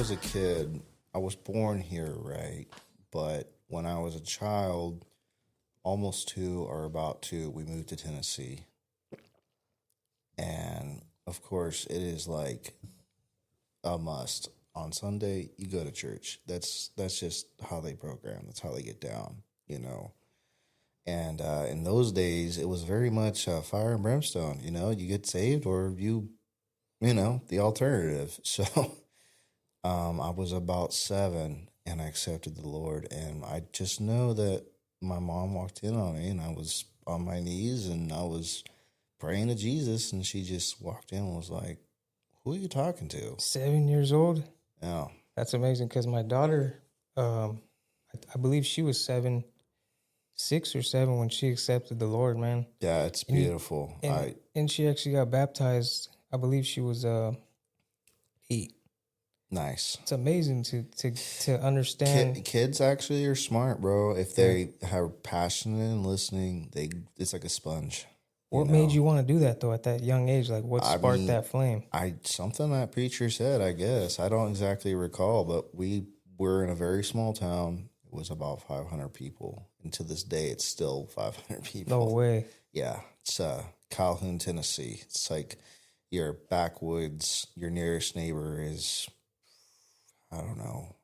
was a kid, I was born here, right? But when I was a child, almost two or about two, we moved to Tennessee. And of course, it is like a must. On Sunday, you go to church. That's just how they program. That's how they get down, you know. And in those days, it was very much fire and brimstone. You know, you get saved or the alternative. So I was about seven and I accepted the Lord. And I just know that my mom walked in on me and I was on my knees and I was praying to Jesus. And she just walked in and was like, "Who are you talking to?" 7 years old? Yeah. That's amazing because my daughter, I believe she was 6 or 7 when she accepted the Lord, man. Yeah, it's And beautiful. and she actually got baptized. I believe she was 8. Nice. It's amazing to understand. Kids actually are smart, bro. If they are passionate and listening, it's like a sponge. What made you want to do that though at that young age? Like what sparked that flame? Something that preacher said, I guess. I don't exactly recall, but we were in a very small town. It was about 500 people. And to this day, it's still 500 people. No way. Yeah. It's Calhoun, Tennessee. It's like your backwoods, your nearest neighbor is, I don't know.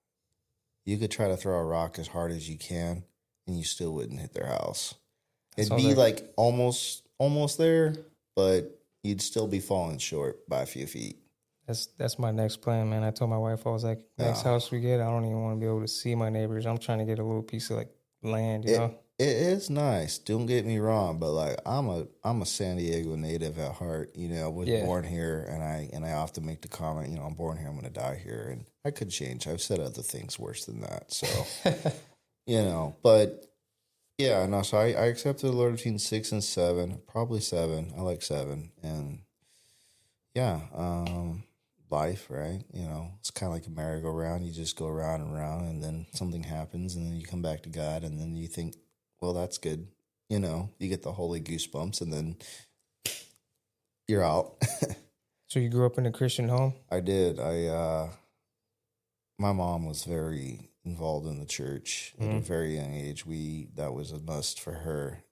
You could try to throw a rock as hard as you can, and you still wouldn't hit their house. It'd be like almost there, but you'd still be falling short by a few feet. That's my next plan, man. I told my wife, I was like, next house we get, I don't even want to be able to see my neighbors. I'm trying to get a little piece of like land, you know? It is nice. Don't get me wrong, but like I'm a San Diego native at heart. You know, I was born here, and I often make the comment, you know, I'm born here, I'm going to die here, and I could change. I've said other things worse than that, so but. Yeah, no, so I accepted the Lord between 6 and 7, probably 7. I like 7. And yeah, life, right? You know, it's kind of like a merry-go-round. You just go around and around, and then something happens, and then you come back to God, and then you think, well, that's good. You know, you get the holy goosebumps, and then you're out. So you grew up in a Christian home? I did. My mom was very involved in the church at a very young age. That was a must for her.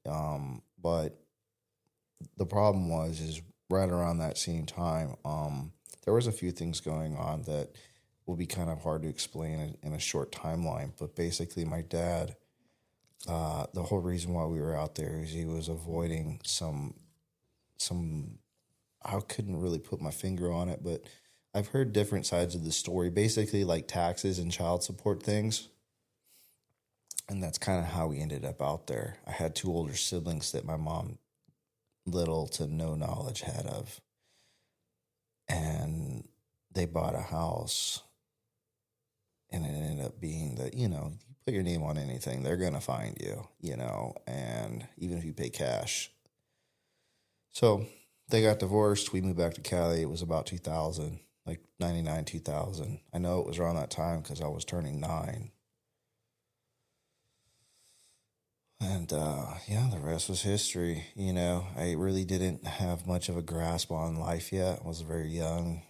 But the problem is right around that same time, there was a few things going on that will be kind of hard to explain in a short timeline. But basically, my dad, the whole reason why we were out there is he was avoiding some. I couldn't really put my finger on it, but I've heard different sides of the story, basically like taxes and child support things. And that's kind of how we ended up out there. I had 2 older siblings that my mom little to no knowledge had of. And they bought a house. And it ended up being that, you put your name on anything, they're going to find you, and even if you pay cash. So they got divorced. We moved back to Cali. It was about 2000. Like 99, 2000. I know it was around that time because I was turning 9. And, the rest was history. I really didn't have much of a grasp on life yet. I was very young.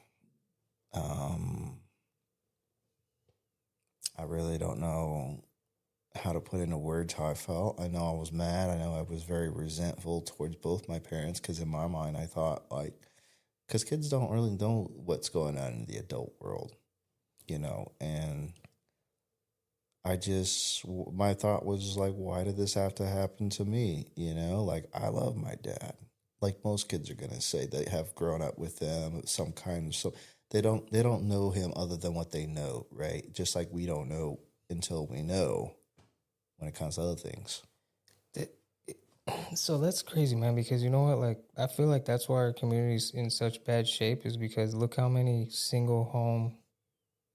I really don't know how to put into words how I felt. I know I was mad. I know I was very resentful towards both my parents because in my mind I thought, like, because kids don't really know what's going on in the adult world, and my thought was like, why did this have to happen to me? Like, I love my dad. Like most kids are going to say, they have grown up with them of some kind. So they don't know him other than what they know, right? Just like we don't know until we know when it comes to other things. So that's crazy, man, because you know what? Like, I feel like that's why our community's in such bad shape is because look how many single home,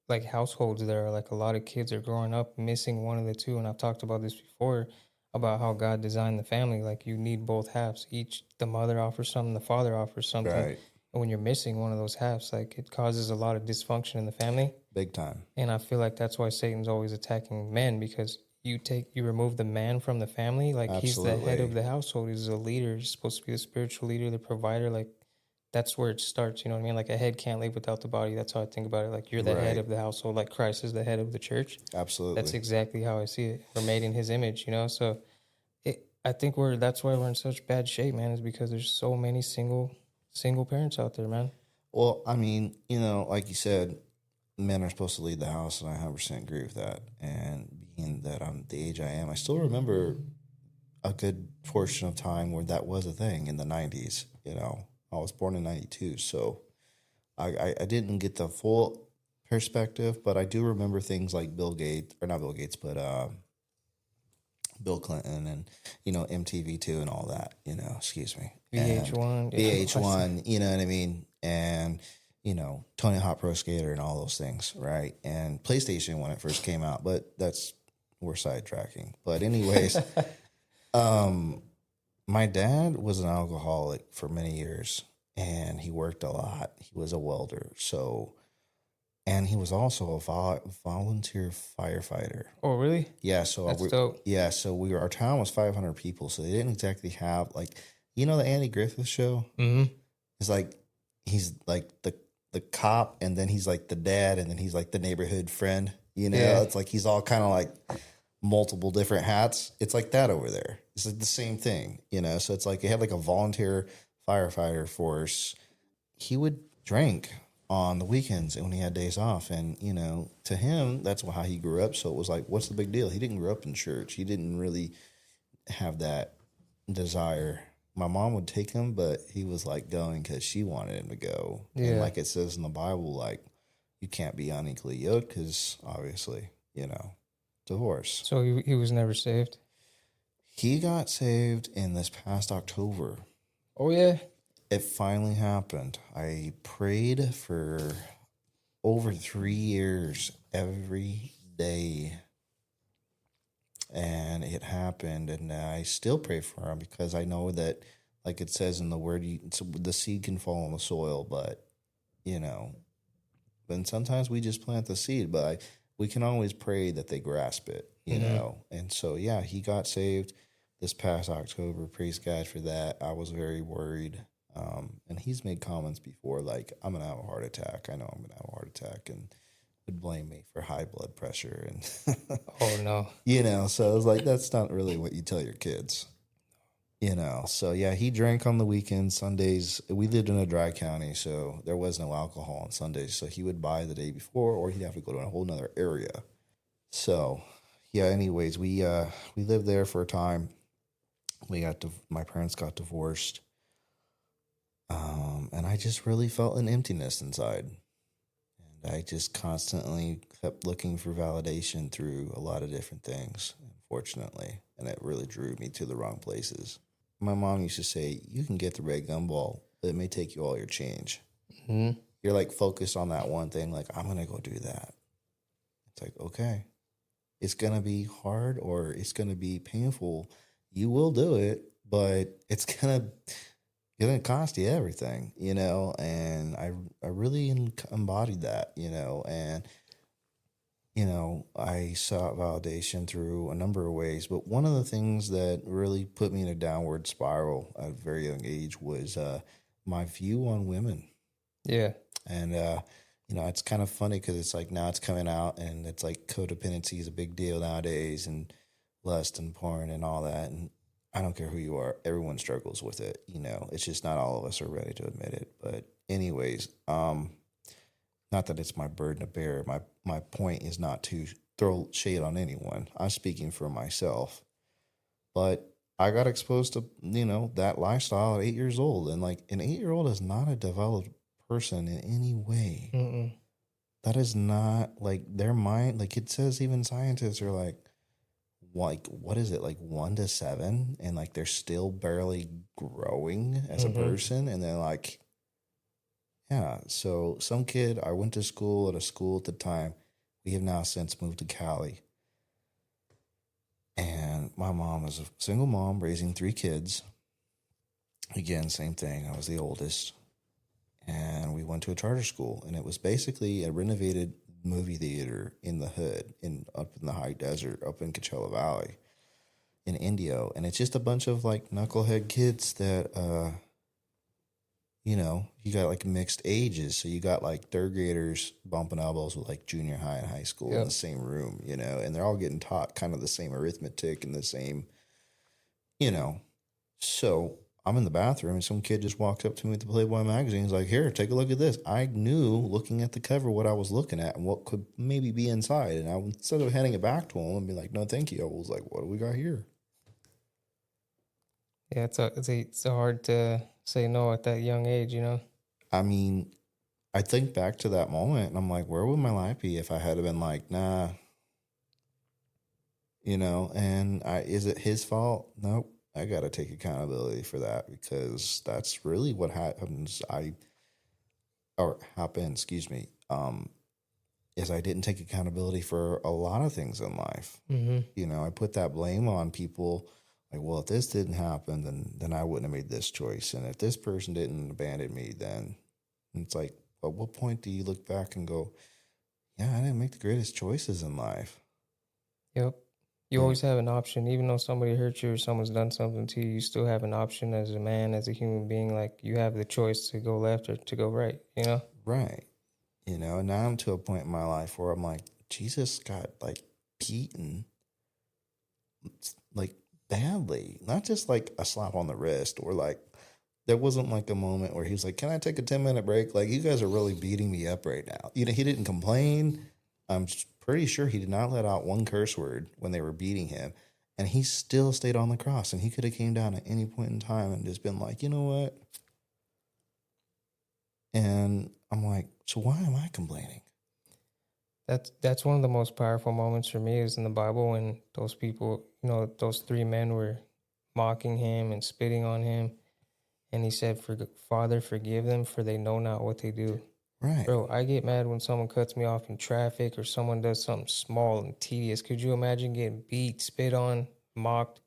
like, households there are. Like, a lot of kids are growing up missing one of the two. And I've talked about this before about how God designed the family. Like, you need both halves. The mother offers something, the father offers something. Right. And when you're missing one of those halves, like, it causes a lot of dysfunction in the family. Big time. And I feel like that's why Satan's always attacking men, because you remove the man from the family. Like, Absolutely. He's the head of the household. He's the leader. He's supposed to be the spiritual leader, the provider. Like, that's where it starts. You know what I mean? Like a head can't live without the body. That's how I think about it. Like you're the head Right. of the household. Like Christ is the head of the church. That's Absolutely. exactly how I see it. We're made in His image. You know, so I think that's why we're in such bad shape, man. Is because there's so many single parents out there, man. Well, I mean, like you said, men are supposed to lead the house, and I 100% agree with that. And being that I'm the age I am, I still remember a good portion of time where that was a thing in the 90s. I was born in 92, so I didn't get the full perspective, but I do remember things like Bill Gates, or not Bill Gates, but Bill Clinton and, MTV2 and all that, excuse me. And VH1, yeah. VH1, you know what I mean? And, Tony Hawk Pro Skater and all those things, right? And PlayStation when it first came out, but we're sidetracking. But anyways, my dad was an alcoholic for many years, and he worked a lot. He was a welder, and he was also a volunteer firefighter. Oh, really? Yeah, so That's dope. Yeah, so our town was 500 people, so they didn't exactly have like, the Andy Griffith show. Mm-hmm. It's like he's like the cop, and then he's like the dad, and then he's like the neighborhood friend. Yeah. It's like he's all kind of like multiple different hats. It's like that over there. It's like the same thing, So it's like they had like a volunteer firefighter force. He would drink on the weekends and when he had days off, and to him that's how he grew up. So it was like, what's the big deal? He didn't grow up in church. He didn't really have that desire. My mom would take him, but he was like going because she wanted him to go. Yeah. And like it says in the Bible, like you can't be unequally yoked because obviously, divorce. So he was never saved? He got saved in this past October. Oh, yeah? It finally happened. I prayed for over 3 years every day. And it happened. And I still pray for him because I know that, like it says in the word, the seed can fall on the soil, but, and sometimes we just plant the seed, but we can always pray that they grasp it, you know. And so, yeah, he got saved this past October. Praise God for that. I was very worried. And he's made comments before like, I'm going to have a heart attack. I know I'm going to have a heart attack, and would blame me for high blood pressure. And, oh, no. So I was like, that's not really what you tell your kids, So, yeah, he drank on the weekends, Sundays. We lived in a dry county, so there was no alcohol on Sundays. So he would buy the day before, or he'd have to go to a whole nother area. So, yeah, anyways, we lived there for a time. My parents got divorced. And I just really felt an emptiness inside. And I just constantly kept looking for validation through a lot of different things, unfortunately. And it really drew me to the wrong places. My mom used to say, you can get the red gumball, but it may take you all your change. Mm-hmm. You're like focused on that one thing, like, I'm going to go do that. It's like, okay, it's going to be hard or it's going to be painful. You will do it, but it's going to cost you everything, and I really embodied that, and, I sought validation through a number of ways, but one of the things that really put me in a downward spiral at a very young age was my view on women. Yeah. And, it's kind of funny because it's like now it's coming out and it's like codependency is a big deal nowadays, and lust and porn and all that. And I don't care who you are. Everyone struggles with it. It's just not all of us are ready to admit it. But anyways, not that it's my burden to bear. My point is not to throw shade on anyone. I'm speaking for myself. But I got exposed to, that lifestyle at 8 years old. And like an 8-year-old is not a developed person in any way. Mm-mm. That is not like their mind. Like it says even scientists are like what is it, like 1 to 7, and like they're still barely growing as a person, and they're like, yeah. So some kid, I went to school at the time. We have now since moved to Cali, and my mom is a single mom raising 3 kids. Again, same thing. I was the oldest, and we went to a charter school, and it was basically a renovated movie theater in the hood, up in the high desert, up in Coachella Valley, in Indio, and it's just a bunch of like knucklehead kids that, you got like mixed ages. So you got like third graders bumping elbows with like junior high and high school in Yep. the same room, and they're all getting taught kind of the same arithmetic and the same, you know. So I'm in the bathroom and some kid just walks up to me with the Playboy magazine. He's like, here, take a look at this. I knew looking at the cover what I was looking at and what could maybe be inside. And instead of handing it back to him and be like, no, thank you, I was like, what do we got here? Yeah, it's a hard to say no at that young age, I mean, I think back to that moment and I'm like, where would my life be if I had been like, nah, and is it his fault? Nope. I got to take accountability for that because that's really what happens. Excuse me, is I didn't take accountability for a lot of things in life. Mm-hmm. I put that blame on people like, well, if this didn't happen, then I wouldn't have made this choice. And if this person didn't abandon me, then it's like, at what point do you look back and go, yeah, I didn't make the greatest choices in life? Yep. You Yeah. always have an option, even though somebody hurt you or someone's done something to you, you still have an option as a man, as a human being. Like you have the choice to go left or to go right, Right. And now I'm to a point in my life where I'm like, Jesus got like beaten like badly, not just like a slap on the wrist or like there wasn't like a moment where he was like, can I take a 10-minute break? Like you guys are really beating me up right now. He didn't complain. I'm pretty sure he did not let out one curse word when they were beating him. And he still stayed on the cross and he could have came down at any point in time and just been like, you know what? And I'm like, so why am I complaining? That's one of the most powerful moments for me is in the Bible when those people, those three men were mocking him and spitting on him. And he said, Father, forgive them for they know not what they do. Right. Bro, I get mad when someone cuts me off in traffic or someone does something small and tedious. Could you imagine getting beat, spit on, mocked,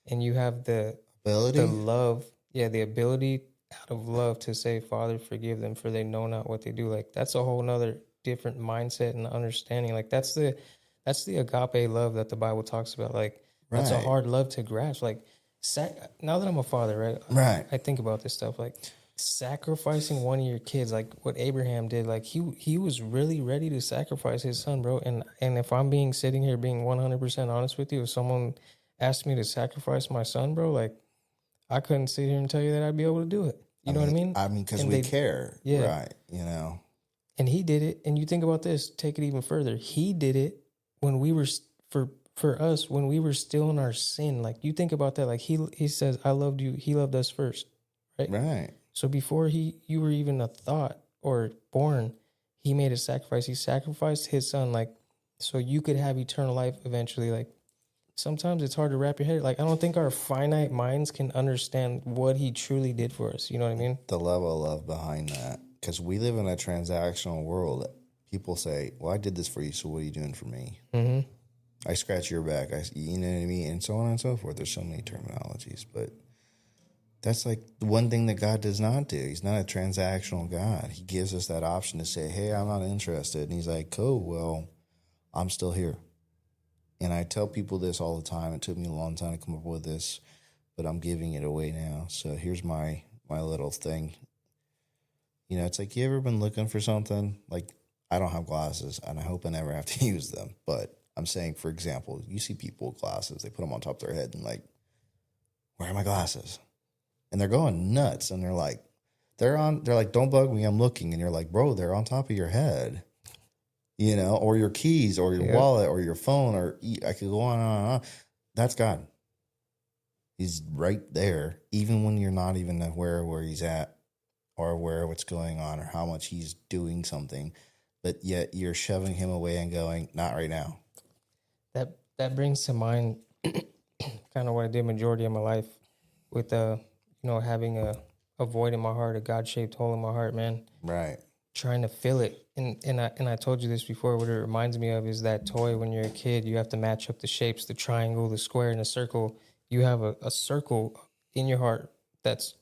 and you have the love, the ability out of love to say, Father, forgive them for they know not what they do. Like that's a whole nother different mindset and understanding. Like that's the agape love that the Bible talks about. Like that's a hard love to grasp. Like now that I'm a father, right? Right. I think about this stuff like sacrificing one of your kids, like what Abraham did. Like he was really ready to sacrifice his son, bro. And if I'm sitting here being 100% honest with you, if someone asked me to sacrifice my son, bro, like I couldn't sit here and tell you that I'd be able to do it. You know what I mean? Because we care. Yeah. Right. And he did it. And you think about this, take it even further. He did it when we were, for us, when we were still in our sin. Like you think about that. Like he says, I loved you. He loved us first. Right. Right. So before you were even a thought or born, he made a sacrifice. He sacrificed his son, like, so you could have eternal life eventually. Like sometimes it's hard to wrap your head. Like, I don't think our finite minds can understand what he truly did for us. You know what I mean? The level of love behind that. Because we live in a transactional world. People say, well, I did this for you, so what are you doing for me? Mm-hmm. I scratch your back. You know what I mean? And so on and so forth. There's so many terminologies. But that's like the one thing that God does not do. He's not a transactional God. He gives us that option to say, hey, I'm not interested. And he's like, cool, well, I'm still here. And I tell people this all the time. It took me a long time to come up with this, but I'm giving it away now. So here's my little thing. It's like, you ever been looking for something? Like, I don't have glasses, and I hope I never have to use them. But I'm saying, for example, you see people with glasses. They put them on top of their head and like, where are my glasses? And they're going nuts. And they're like, don't bug me, I'm looking. And you're like, bro, they're on top of your head. Or your keys or your wallet or your phone, or I could go on and on and on. That's God. He's right there, even when you're not even aware of where he's at or aware of what's going on or how much he's doing something, but yet you're shoving him away and going, not right now. That brings to mind kind of what I did majority of my life with having a void in my heart, a God-shaped hole in my heart, man. Right. Trying to fill it. And I told you this before. What it reminds me of is that toy when you're a kid, you have to match up the shapes, the triangle, the square, and the circle. You have a circle in your heart that's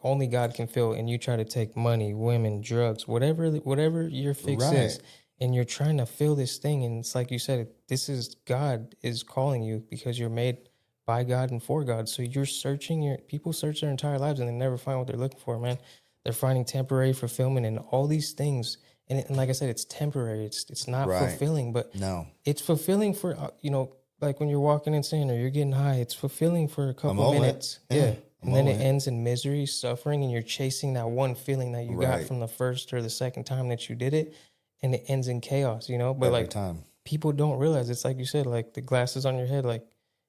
only God can fill, and you try to take money, women, drugs, whatever your fix is, and you're trying to fill this thing. And it's like you said, this is God is calling you because you're made by God and for God. So you're searching people search their entire lives and they never find what they're looking for, man. They're finding temporary fulfillment in all these things. And like I said, it's temporary. It's not Right. fulfilling, but No. it's fulfilling for, like when you're walking in sin or you're getting high, it's fulfilling for a couple moment. minutes. Yeah. And then it ends in misery, suffering, and you're chasing that one feeling that you got Right. from the first or the second time that you did it. And it ends in chaos, But Every like time. people don't realize, it's like you said, like the glasses on your head, like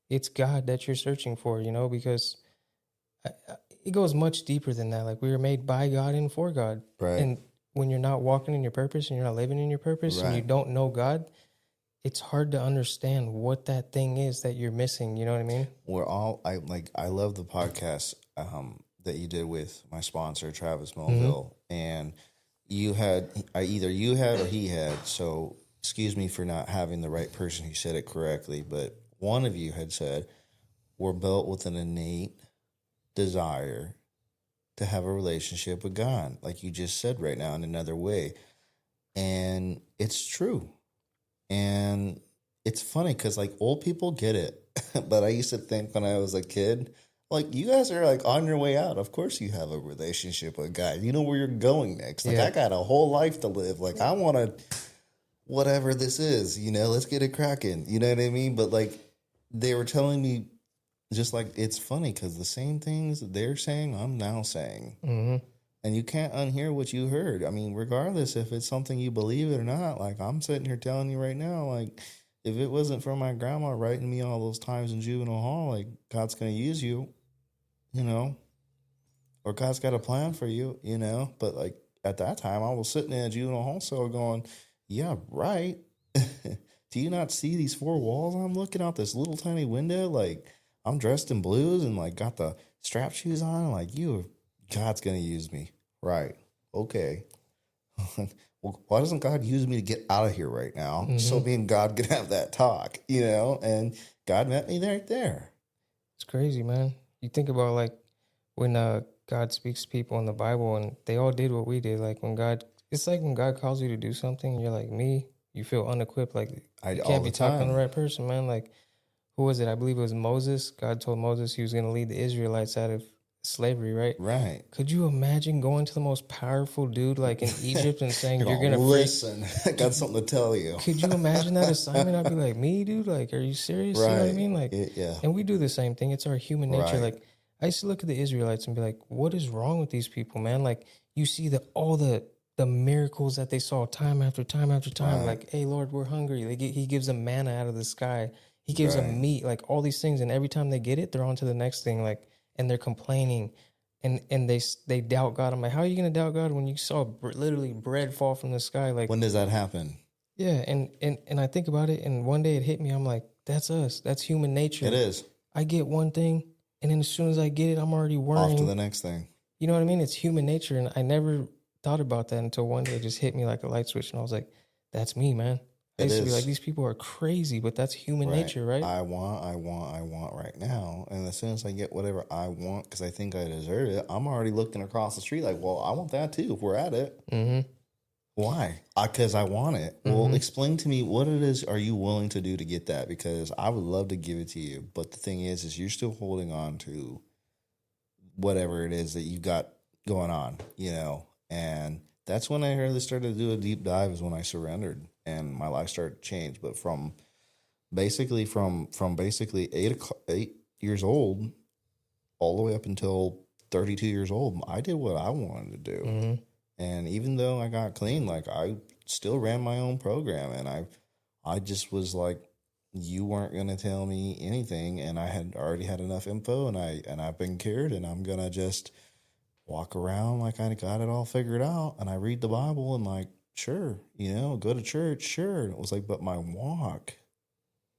it's God that you're searching for, because it goes much deeper than that. Like we were made by God and for God. Right. And when you're not walking in your purpose and you're not living in your purpose and you Right. don't know God, it's hard to understand what that thing is that you're missing. You know what I mean? I love the podcast that you did with my sponsor, Travis Melville. And either you had or he had, so excuse me for not having the right person who said it correctly, but one of you had said, we're built with an innate desire to have a relationship with God, like you just said right now in another way. And it's true. And it's funny because like old people get it. But I used to think when I was a kid, like you guys are like on your way out. Of course you have a relationship with God. You know where you're going next. Like I got a whole life to live. Like I want to, whatever this is, let's get it cracking. You know what I mean? But like they were telling me, just like it's funny because the same things they're saying, I'm now saying. And you can't unhear what you heard. I mean, regardless if it's something you believe it or not, like I'm sitting here telling you right now, like if it wasn't for my grandma writing me all those times in juvenile hall, like God's going to use you, or God's got a plan for you, But like at that time, I was sitting in a juvenile hall cell going, yeah, right. Do you not see these four walls? I'm looking out this little tiny window, like I'm dressed in blues and like got the strap shoes on, like God's going to use me. Right. Okay. Well, why doesn't God use me to get out of here right now? So me and God could have that talk, and God met me right there. It's crazy, man. You think about like when God speaks to people in the Bible and they all did what we did. Like it's like when God calls you to do something, you're like me, you feel unequipped. Like you can't be talking to the right person, man. Like who was it? I believe it was Moses. God told Moses he was going to lead the Israelites out of slavery, right? Right. Could you imagine going to the most powerful dude like in Egypt and saying you're gonna listen? I got something to tell you. Could you imagine that assignment? I'd be like, me, dude. Like, are you serious? Right. You know what I mean? Like, yeah. And we do the same thing. It's our human nature. Like, I used to look at the Israelites and be like, what is wrong with these people, man? Like, you see all the miracles that they saw time after time after time. Like, hey, Lord, we're hungry. He gives them manna out of the sky. He gives them meat, like all these things. And every time they get it, they're on to the next thing. Like, and they're complaining. And they doubt God. I'm like, how are you going to doubt God when you saw literally bread fall from the sky? Like, when does that happen? Yeah, and I think about it, and one day it hit me. I'm like, that's us. That's human nature. It is. I get one thing, and then as soon as I get it, I'm already worrying. Off to the next thing. You know what I mean? It's human nature, and I never thought about that until one day it just hit me like a light switch, and I was like, that's me, man. I used to be like, these people are crazy, but that's human nature, right? I want right now. And as soon as I get whatever I want, because I think I deserve it, I'm already looking across the street like, well, I want that too if we're at it. Why? Because I want it. Well, explain to me what it is are you willing to do to get that? Because I would love to give it to you. But the thing is you're still holding on to whatever it is that you've got going on, And that's when I really started to do a deep dive is when I surrendered and my life started to change. But from basically 8 years old all the way up until 32 years old, I did what I wanted to do. And even though I got clean, like I still ran my own program, and I just was like, you weren't gonna tell me anything, and I had already had enough info, and I've been cured, and I'm gonna just walk around like I got it all figured out, and I read the Bible, and like, sure, go to church, sure. And it was like, but my walk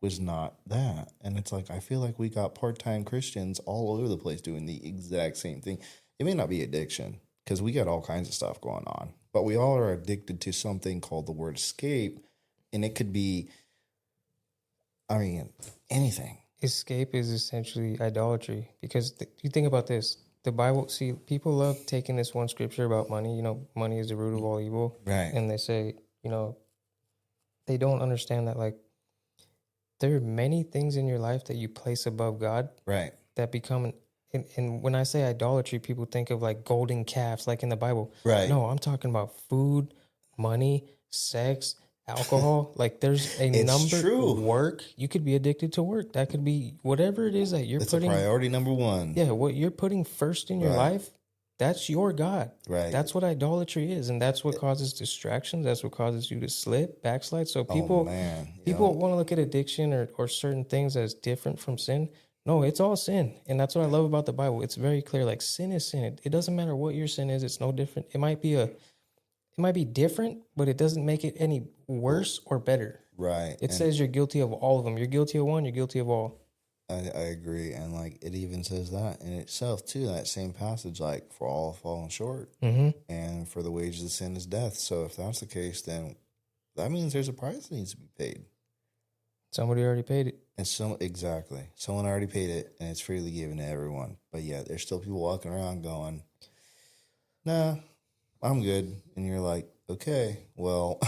was not that, and it's like I feel like we got part-time Christians all over the place doing the exact same thing. It may not be addiction, because we got all kinds of stuff going on. But we all are addicted to something called the word escape. And it could be, anything. Escape is essentially idolatry. Because you think about this. The Bible, see, people love taking this one scripture about money. Money is the root of all evil. Right. And they say, they don't understand that, like, there are many things in your life that you place above God. Right. That become And when I say idolatry, people think of like golden calves, like in the Bible. Right. No, I'm talking about food, money, sex, alcohol. Like there's a It's number, true. work. You could be addicted to work. That could be whatever it is that you're It's putting. a priority number one. Yeah, what you're putting first in your Right. life, that's your God. Right. That's what idolatry is, and that's what causes distractions. That's what causes you to slip, backslide. So people, people want to look at addiction or certain things as different from sin. No, it's all sin, and that's what I love about the Bible. It's very clear. Like sin is sin. It doesn't matter what your sin is. It's no different. It might be different, but it doesn't make it any worse or better. Right. It says you're guilty of all of them. You're guilty of one. You're guilty of all. I agree, and like it even says that in itself too. That same passage, like for all have fallen short, and for the wages of sin is death. So if that's the case, then that means there's a price that needs to be paid. Somebody already paid it. And exactly, someone already paid it, and it's freely given to everyone. But yeah, there's still people walking around going, "Nah, I'm good," and you're like, "Okay, well,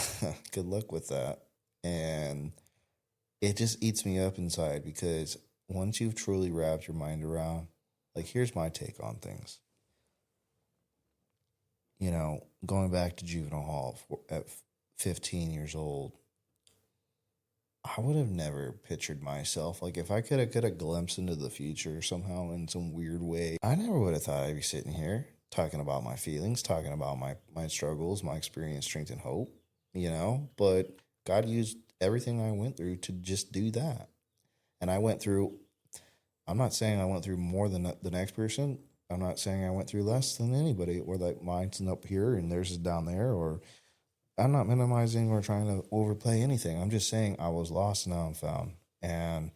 good luck with that." And it just eats me up inside because once you've truly wrapped your mind around, like, here's my take on things. You know, going back to juvenile hall at 15 years old, I would have never pictured myself. Like, if I could have got a glimpse into the future somehow in some weird way, I never would have thought I'd be sitting here talking about my feelings, talking about my struggles, my experience, strength, and hope, you know? But God used everything I went through to just do that. And I went through, I'm not saying I went through more than the next person. I'm not saying I went through less than anybody, or like mine's up here and theirs is down there, or I'm not minimizing or trying to overplay anything. I'm just saying I was lost and now I'm found. And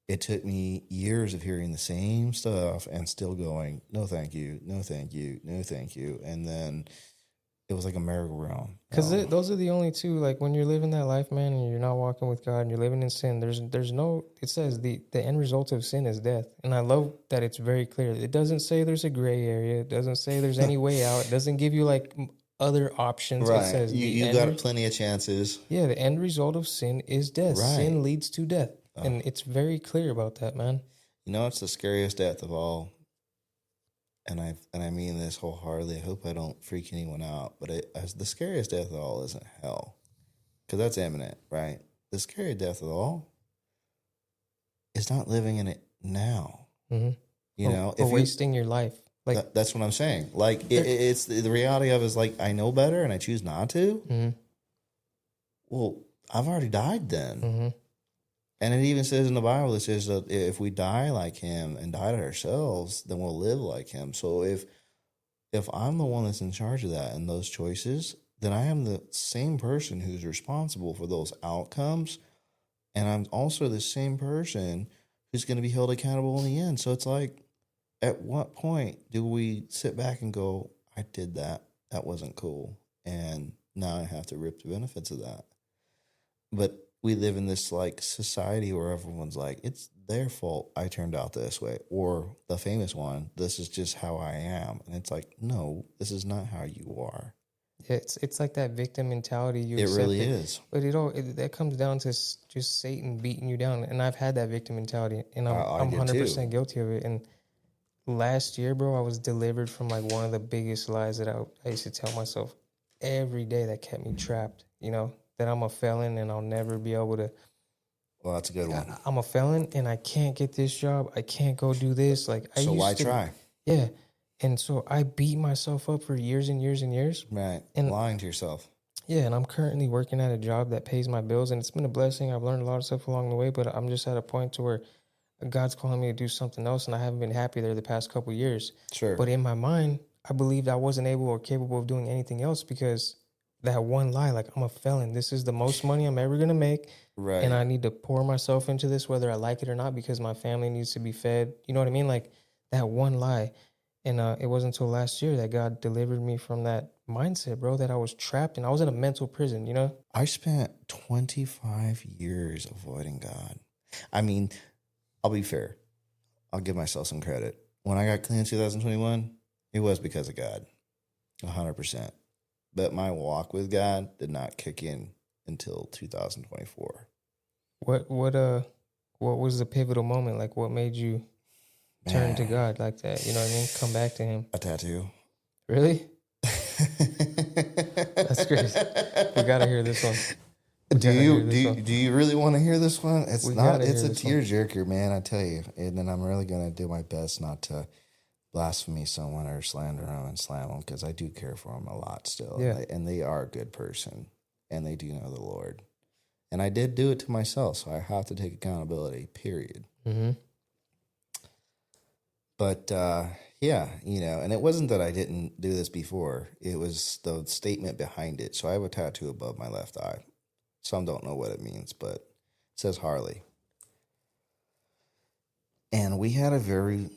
it took me years of hearing the same stuff and still going, no, thank you, no, thank you, no, thank you. And then it was like a merry-go-round. Because those are the only two, like when you're living that life, man, and you're not walking with God and you're living in sin, there's no, it says the end result of sin is death. And I love that it's very clear. It doesn't say there's a gray area. It doesn't say there's any way out. It doesn't give you like other options. Right. It says you got plenty of chances. Yeah, the end result of sin is death. Right. Sin leads to death. And it's very clear about that, man. You know, it's the scariest death of all. And I mean this wholeheartedly. I hope I don't freak anyone out. But the scariest death of all isn't hell. Because that's imminent, right? The scary death of all is not living in it now. Mm-hmm. You know? Or wasting your life. Like that's what I'm saying. Like, it's the reality of it is like, I know better and I choose not to. Mm-hmm. Well, I've already died then. Mm-hmm. And it even says in the Bible, it says that if we die like him and die to ourselves, then we'll live like him. So if I'm the one that's in charge of that and those choices, then I am the same person who's responsible for those outcomes. And I'm also the same person who's going to be held accountable in the end. So it's like, at what point do we sit back and go, I did that. That wasn't cool. And now I have to reap the benefits of that. But we live in this like society where everyone's like, it's their fault I turned out this way. Or the famous one, this is just how I am. And it's like, no, this is not how you are. Yeah, it's like that victim mentality. It really is. But that comes down to just Satan beating you down. And I've had that victim mentality, and I'm 100% guilty of it. And last year, bro, I was delivered from like one of the biggest lies that I used to tell myself every day that kept me trapped, you know, that I'm a felon and I'll never be able to. Well, that's a good one. I'm a felon and I can't get this job. I can't go do this. Like, so why try? Yeah. And so I beat myself up for years and years and years. Right. And lying to yourself. Yeah. And I'm currently working at a job that pays my bills, and it's been a blessing. I've learned a lot of stuff along the way, but I'm just at a point to where God's calling me to do something else, and I haven't been happy there the past couple of years. Sure. But in my mind, I believed I wasn't able or capable of doing anything else because that one lie, like, I'm a felon. This is the most money I'm ever going to make. Right. And I need to pour myself into this, whether I like it or not, because my family needs to be fed. You know what I mean? Like, that one lie. And it wasn't until last year that God delivered me from that mindset, bro, that I was trapped and I was in a mental prison, you know? I spent 25 years avoiding God. I mean, I'll be fair. I'll give myself some credit. When I got clean in 2021, it was because of God, 100%. But my walk with God did not kick in until 2024. What was the pivotal moment? Like, what made you? turn to Man, God like that. You know what I mean? Come back to Him. a tattoo. Really? That's crazy. We gotta hear this one. We Do gotta hear you do this you, one. do you really want to hear this one? It's We not. gotta It's hear a this one. tearjerker, man. I tell you. And then I'm really gonna do my best not to blaspheme someone or slander them and slam them because I do care for them a lot still. Yeah. And they are a good person and they do know the Lord. And I did do it to myself, so I have to take accountability. Period. Mm-hmm. But yeah, and it wasn't that I didn't do this before. It was the statement behind it. So I have a tattoo above my left eye. Some don't know what it means, but it says Harley. And we had a very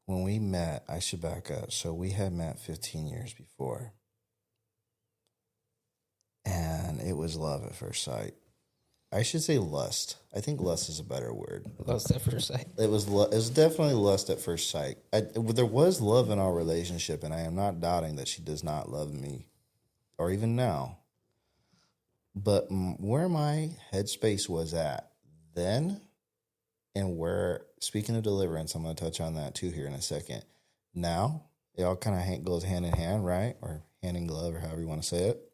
when we met, I should back up. So we had met 15 years before. And it was love at first sight. I should say lust. I think lust is a better word. Lust at first sight. It was definitely lust at first sight. There was love in our relationship, and I am not doubting that she does not love me, or even now. But where my headspace was at then, and where, speaking of deliverance, I'm going to touch on that too here in a second. Now, it all kind of goes hand in hand, right? Or hand in glove, or however you want to say it.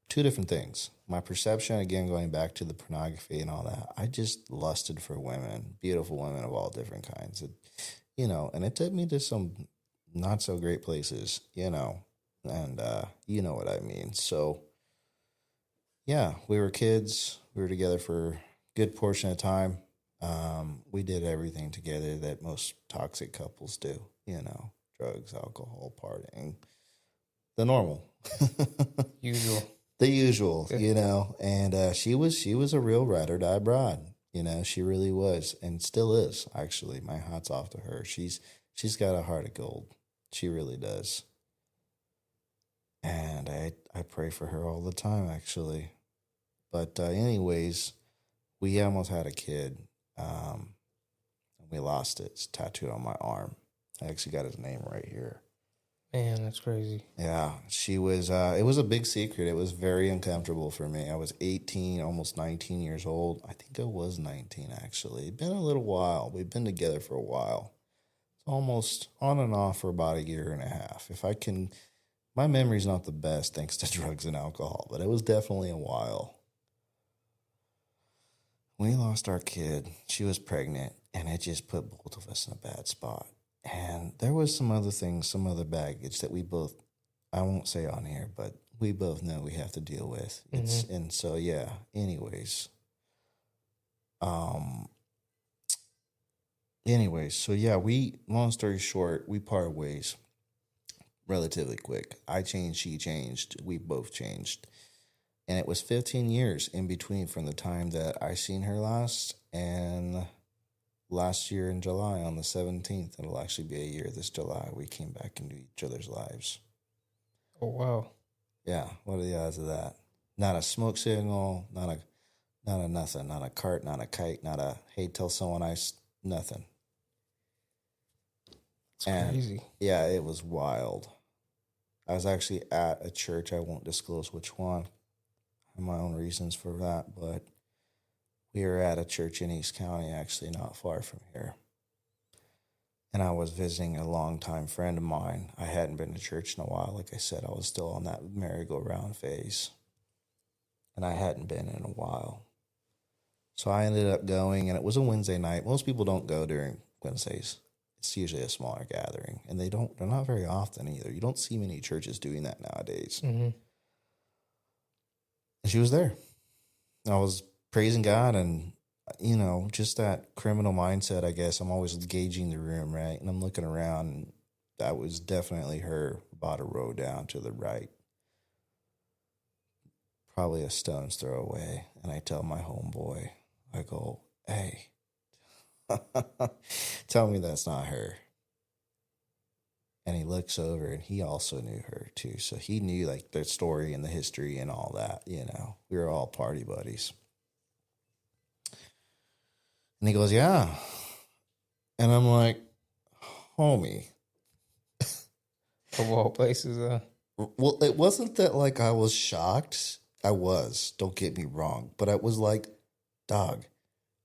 Two different things. My perception, again, going back to the pornography and all that, I just lusted for women, beautiful women of all different kinds. And it took me to some not so great places, and you know what I mean. So, yeah, we were kids. We were together for a good portion of time. We did everything together that most toxic couples do, drugs, alcohol, partying, the normal. Usual. The usual, Yeah. and she was a real ride or die broad. She really was, and still is. Actually, my hat's off to her. She's got a heart of gold. She really does, and I pray for her all the time, actually. But anyways, we almost had a kid, and we lost it. It's tattooed on my arm. I actually got his name right here. Man, that's crazy. Yeah, she was, it was a big secret. It was very uncomfortable for me. I was 18, almost 19 years old. I think I was 19, actually. It'd been a little while. We've been together for a while. It's almost on and off for about a year and a half. My memory's not the best thanks to drugs and alcohol, but it was definitely a while. We lost our kid. She was pregnant, and it just put both of us in a bad spot. And there was some other things, some other baggage that we both, I won't say on here, but we both know we have to deal with. Mm-hmm. And so, yeah, anyways. So yeah, long story short, we parted ways relatively quick. I changed, she changed, we both changed. And it was 15 years in between from the time that I seen her last and last year in July on the 17th. It'll actually be a year this July. We came back into each other's lives. Oh, wow. Yeah, what are the odds of that? Not a smoke signal, not a nothing, not a cart, not a kite, not a, hey, tell someone nothing. It's crazy. Yeah, it was wild. I was actually at a church. I won't disclose which one. I have my own reasons for that, but we were at a church in East County, actually not far from here. And I was visiting a longtime friend of mine. I hadn't been to church in a while. Like I said, I was still on that merry-go-round phase. And I hadn't been in a while. So I ended up going, and it was a Wednesday night. Most people don't go during Wednesdays. It's usually a smaller gathering. And they're not very often either. You don't see many churches doing that nowadays. Mm-hmm. And she was there. I was praising God and, just that criminal mindset, I guess. I'm always gauging the room, right? And I'm looking around, and that was definitely her about a row down to the right. Probably a stone's throw away. And I tell my homeboy, I go, hey, tell me that's not her. And he looks over, and he also knew her too. So he knew like the story and the history and all that, We were all party buddies. And he goes, yeah. And I'm like, homie. Of all places, Well, it wasn't that like I was shocked. I was. Don't get me wrong. But I was like, dog,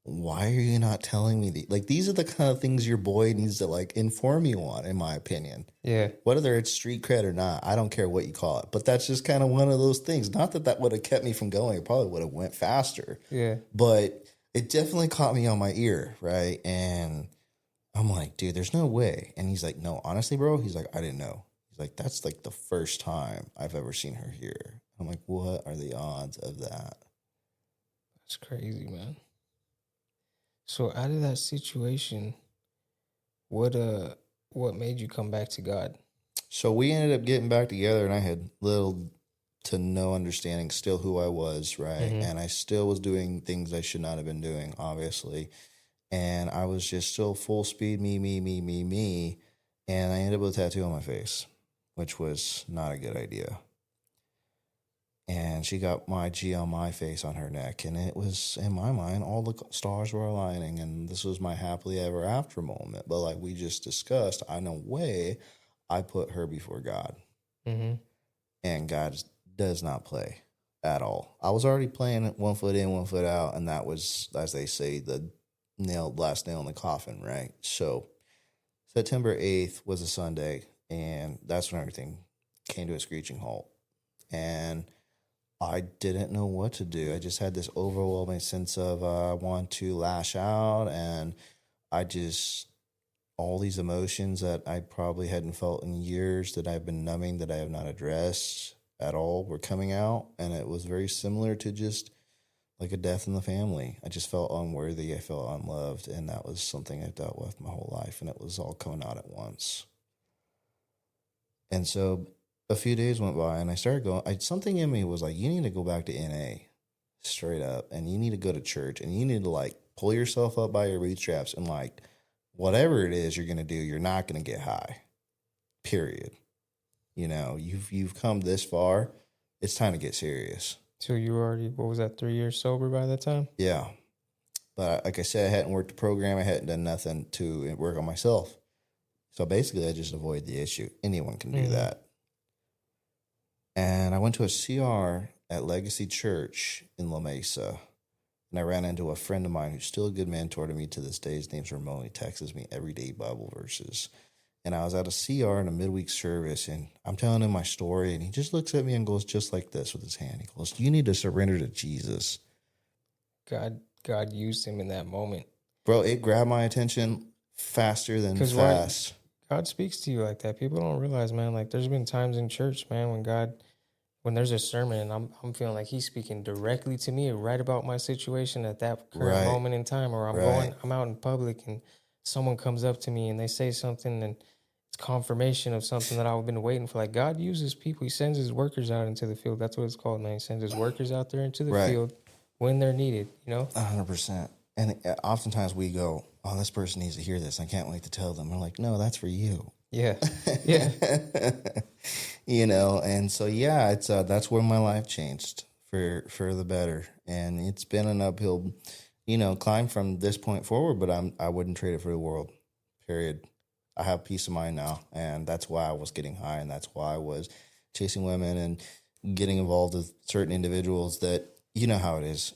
why are you not telling me like these are the kind of things your boy needs to like inform you on, in my opinion. Yeah. Whether it's street cred or not, I don't care what you call it. But that's just kind of one of those things. Not that that would have kept me from going. It probably would have went faster. Yeah. But it definitely caught me on my ear, right? And I'm like, dude, there's no way. And he's like, no, honestly, bro. He's like, I didn't know. He's like, that's like the first time I've ever seen her here. I'm like, what are the odds of that? That's crazy, man. So out of that situation, what made you come back to God? So we ended up getting back together, and I had little to no understanding still who I was, right? Mm-hmm. And I still was doing things I should not have been doing, obviously. And I was just still full speed, me. And I ended up with a tattoo on my face, which was not a good idea. And she got my G on my face on her neck. And it was, in my mind, all the stars were aligning. And this was my happily ever after moment. But like we just discussed, I know way I put her before God. Mm-hmm. And God does not play at all. I was already playing 1 foot in, 1 foot out. And that was, as they say, the last nail in the coffin, right? So September 8th was a Sunday. And that's when everything came to a screeching halt. And I didn't know what to do. I just had this overwhelming sense of I want to lash out, and all these emotions that I probably hadn't felt in years, that I've been numbing, that I have not addressed at all, were coming out. And it was very similar to just like a death in the family. I just felt unworthy. I felt unloved. And that was something I dealt with my whole life. And it was all coming out at once. And so a few days went by, and I started going. Something in me was like, you need to go back to NA, straight up, and you need to go to church, and you need to like pull yourself up by your bootstraps, and like whatever it is you're gonna do, you're not gonna get high. Period. You know, you've come this far. It's time to get serious. So you were already, what was that, 3 years sober by that time? Yeah, but like I said, I hadn't worked the program. I hadn't done nothing to work on myself. So basically, I just avoid the issue. Anyone can do that. And I went to a CR at Legacy Church in La Mesa. And I ran into a friend of mine who's still a good mentor to me to this day. His name's Ramon. He texts me every day Bible verses. And I was at a CR in a midweek service, and I'm telling him my story. And he just looks at me and goes just like this with his hand. He goes, you need to surrender to Jesus. God used him in that moment. Bro, it grabbed my attention faster than fast. God speaks to you like that. People don't realize, man, like there's been times in church, man, when there's a sermon and I'm feeling like he's speaking directly to me right about my situation at that current moment in time, or I'm out in public and someone comes up to me and they say something and it's confirmation of something that I've been waiting for. Like God uses people. He sends his workers out into the field. That's what it's called, man. He sends his workers out there into the field when they're needed, you know? 100%. And oftentimes we go, oh, this person needs to hear this. I can't wait to tell them. I'm like, no, that's for you. Yeah. Yeah. You know, and so, yeah, it's that's where my life changed for the better. And it's been an uphill, climb from this point forward, but I wouldn't trade it for the world, period. I have peace of mind now, and that's why I was getting high, and that's why I was chasing women and getting involved with certain individuals that, you know how it is,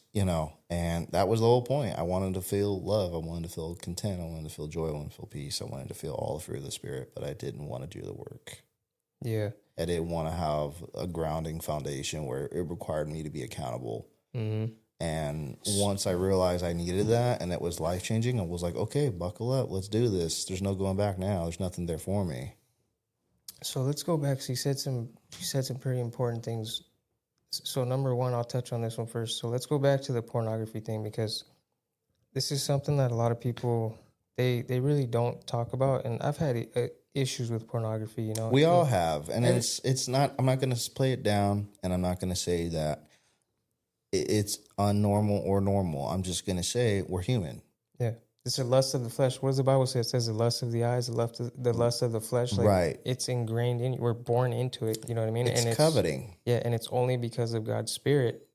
and that was the whole point. I wanted to feel love. I wanted to feel content. I wanted to feel joy. I wanted to feel peace. I wanted to feel all the fruit of the Spirit, but I didn't want to do the work. Yeah. I didn't want to have a grounding foundation where it required me to be accountable. Mm-hmm. And once I realized I needed that and it was life-changing, I was like, okay, buckle up. Let's do this. There's no going back now. There's nothing there for me. So let's go back. So you said some pretty important things. So number one, I'll touch on this one first. So let's go back to the pornography thing, because this is something that a lot of people, they really don't talk about. And I've had issues with pornography, We all have. And it's not, I'm not going to play it down, and I'm not going to say that it's unnormal or normal. I'm just going to say we're human. Yeah. It's the lust of the flesh. What does the Bible say? It says the lust of the eyes, the lust of the flesh. Like, right. It's ingrained in you. We're born into it. You know what I mean? It's coveting. Yeah, and it's only because of God's Spirit.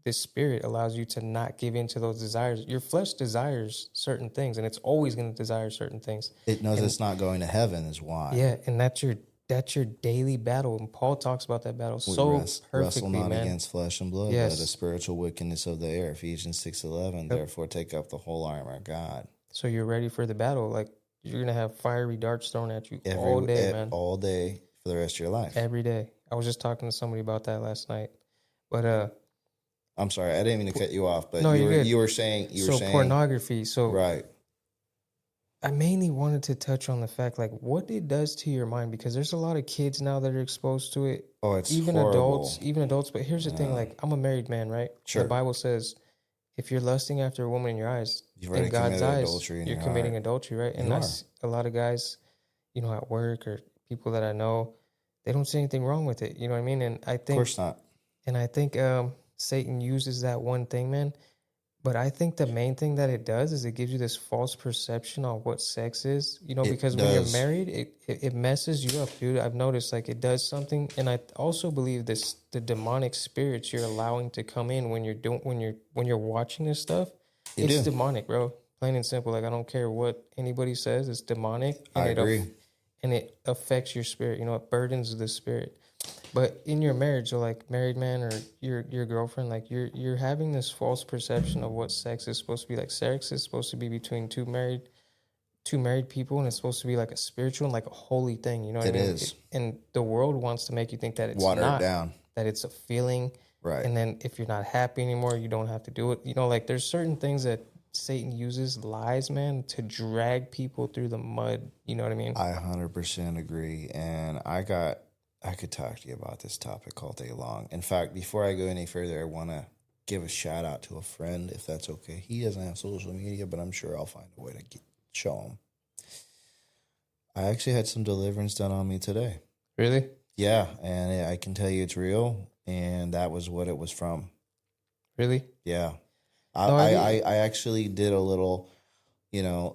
This Spirit allows you to not give in to those desires. Your flesh desires certain things, and it's always going to desire certain things. It knows it's not going to heaven is why. Yeah, and that's your that's your daily battle. And Paul talks about that battle We so wrestle perfectly, not man. against flesh and blood, Yes. but a spiritual wickedness of the air. Ephesians 6:11. Yep. Therefore, take up the whole armor of God. So you're ready for the battle. Like, you're going to have fiery darts thrown at you all day, man. All day for the rest of your life. Every day. I was just talking to somebody about that last night. But I'm sorry, I didn't mean to cut you off, but No, you were saying pornography. So right. I mainly wanted to touch on the fact, like, what it does to your mind, because there's a lot of kids now that are exposed to it. Oh, it's even horrible. adults. But here's the thing, like, I'm a married man, right? Sure. The Bible says, if you're lusting after a woman in your eyes, You've in God's eyes, adultery you're committing adultery, right? And that's a lot of guys, you know, at work or people that I know, they don't see anything wrong with it. You know what I mean? And I think, of course not. And I think Satan uses that one thing, man. But I think the main thing that it does is it gives you this false perception on what sex is, you know, because when you're married, it messes you up, dude. I've noticed, like, it does something. And I also believe the demonic spirits you're allowing to come in when you're watching this stuff, it's demonic, bro. Plain and simple. Like, I don't care what anybody says, it's demonic. And I agree. And it affects your spirit, you know, it burdens the spirit. But in your marriage, or like married man or your girlfriend, like you're having this false perception of what sex is supposed to be. Like, sex is supposed to be between two married people, and it's supposed to be like a spiritual and like a holy thing. You know what I mean? It is. And the world wants to make you think that it's water it down, that it's a feeling. Right. And then if you're not happy anymore, you don't have to do it. You know, like, there's certain things that Satan uses, lies, man, to drag people through the mud. You know what I mean? I 100% agree. And I could talk to you about this topic all day long. In fact, before I go any further, I want to give a shout out to a friend, if that's okay. He doesn't have social media, but I'm sure I'll find a way to show him. I actually had some deliverance done on me today. Really? Yeah, and I can tell you it's real, and that was what it was from. Really? Yeah. I actually did a little,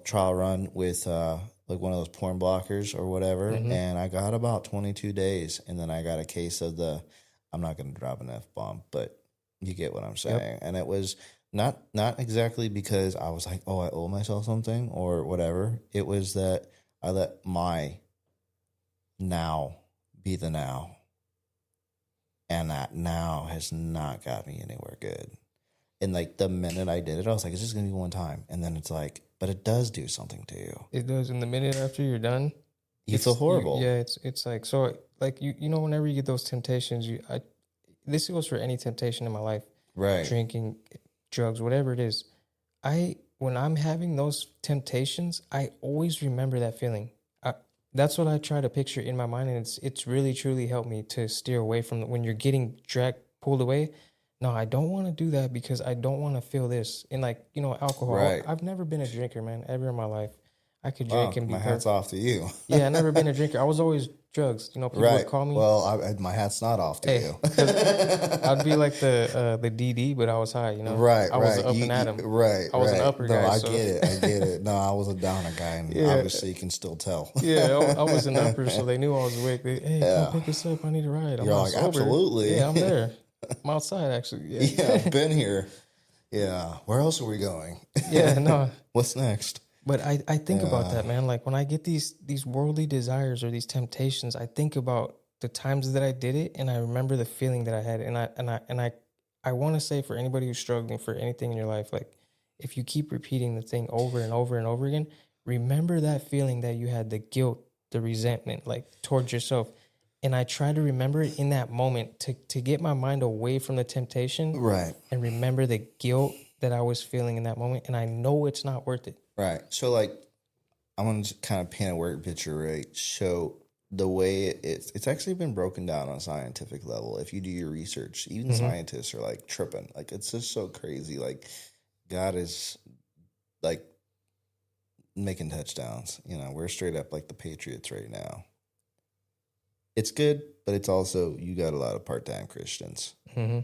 trial run with like one of those porn blockers or whatever, and I got about 22 days, and then I got a case of I'm not going to drop an F-bomb, but you get what I'm saying. Yep. And it was not exactly because I was like, oh, I owe myself something or whatever. It was that I let my now be the now, and that now has not got me anywhere good. And like the minute I did it, I was like, it's just going to be one time. And then it's like, but it does do something to you. It does. And the minute after you're done, you feel horrible. It's like, so like, you know, whenever you get those temptations, this goes for any temptation in my life, right? Drinking, drugs, whatever it is. When I'm having those temptations, I always remember that feeling. That's what I try to picture in my mind. And it's really, truly helped me to steer away from when you're getting pulled away. No, I don't want to do that because I don't want to feel this. And like, alcohol. Right. I've never been a drinker, man, ever in my life. I could drink and be my hat's off to you. Yeah, I've never been a drinker. I was always drugs. People would call me. Well, my hat's not off to you. I'd be like the DD, but I was high, Right, I was up and at him. Right, I was an upper guy. I get it. No, I was a downer guy, and obviously you can still tell. Yeah, I was an upper, so they knew I was awake. Come pick us up. I need a ride. You're like, sober. Absolutely. Yeah, I'm there. I'm outside, actually. Yeah, I've been here. Yeah. Where else are we going? Yeah, no. What's next? But I think about that, man. Like, when I get these worldly desires or these temptations, I think about the times that I did it, and I remember the feeling that I had. And I want to say, for anybody who's struggling for anything in your life, like, if you keep repeating the thing over and over and over again, remember that feeling that you had, the guilt, the resentment, like, towards yourself. And I try to remember it in that moment to get my mind away from the temptation. Right. And remember the guilt that I was feeling in that moment. And I know it's not worth it. Right. So, like, I'm going to kind of paint a word picture, right? So the way it's actually been broken down on a scientific level. If you do your research, even scientists are like tripping. Like, it's just so crazy. Like, God is like making touchdowns. We're straight up like the Patriots right now. It's good, but it's also, you got a lot of part-time Christians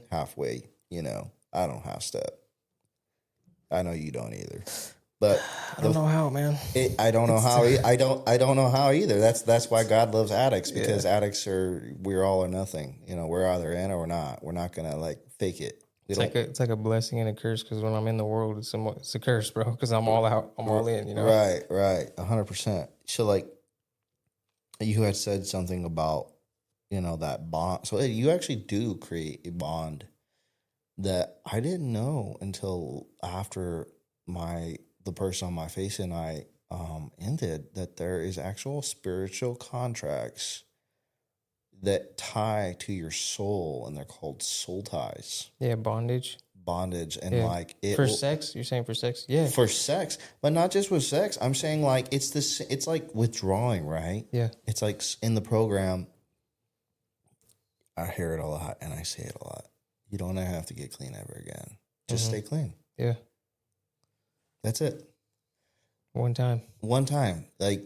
halfway. I don't half step. I know you don't either. But I don't know how, man. I don't know how. I don't know how either. That's why God loves addicts, because addicts we're all or nothing. We're either in or we're not. We're not gonna like fake it. It's like a blessing and a curse, because when I'm in the world, it's a curse, bro. Because I'm all out. I'm all in. Right. 100%. So like, you had said something about, that bond. So you actually do create a bond that I didn't know until after the person on my face and I ended, that there is actual spiritual contracts that tie to your soul, and they're called soul ties. Yeah, bondage. Bondage, and Yeah. like it For sex? You're saying for sex? Yeah. for sex, but not just with sex. I'm saying like it's this. It's like withdrawing, right? Yeah. It's like in the program. I hear it a lot, and I say it a lot. You don't have to get clean ever again. Just stay clean. Yeah. That's it. One time. One time. Like,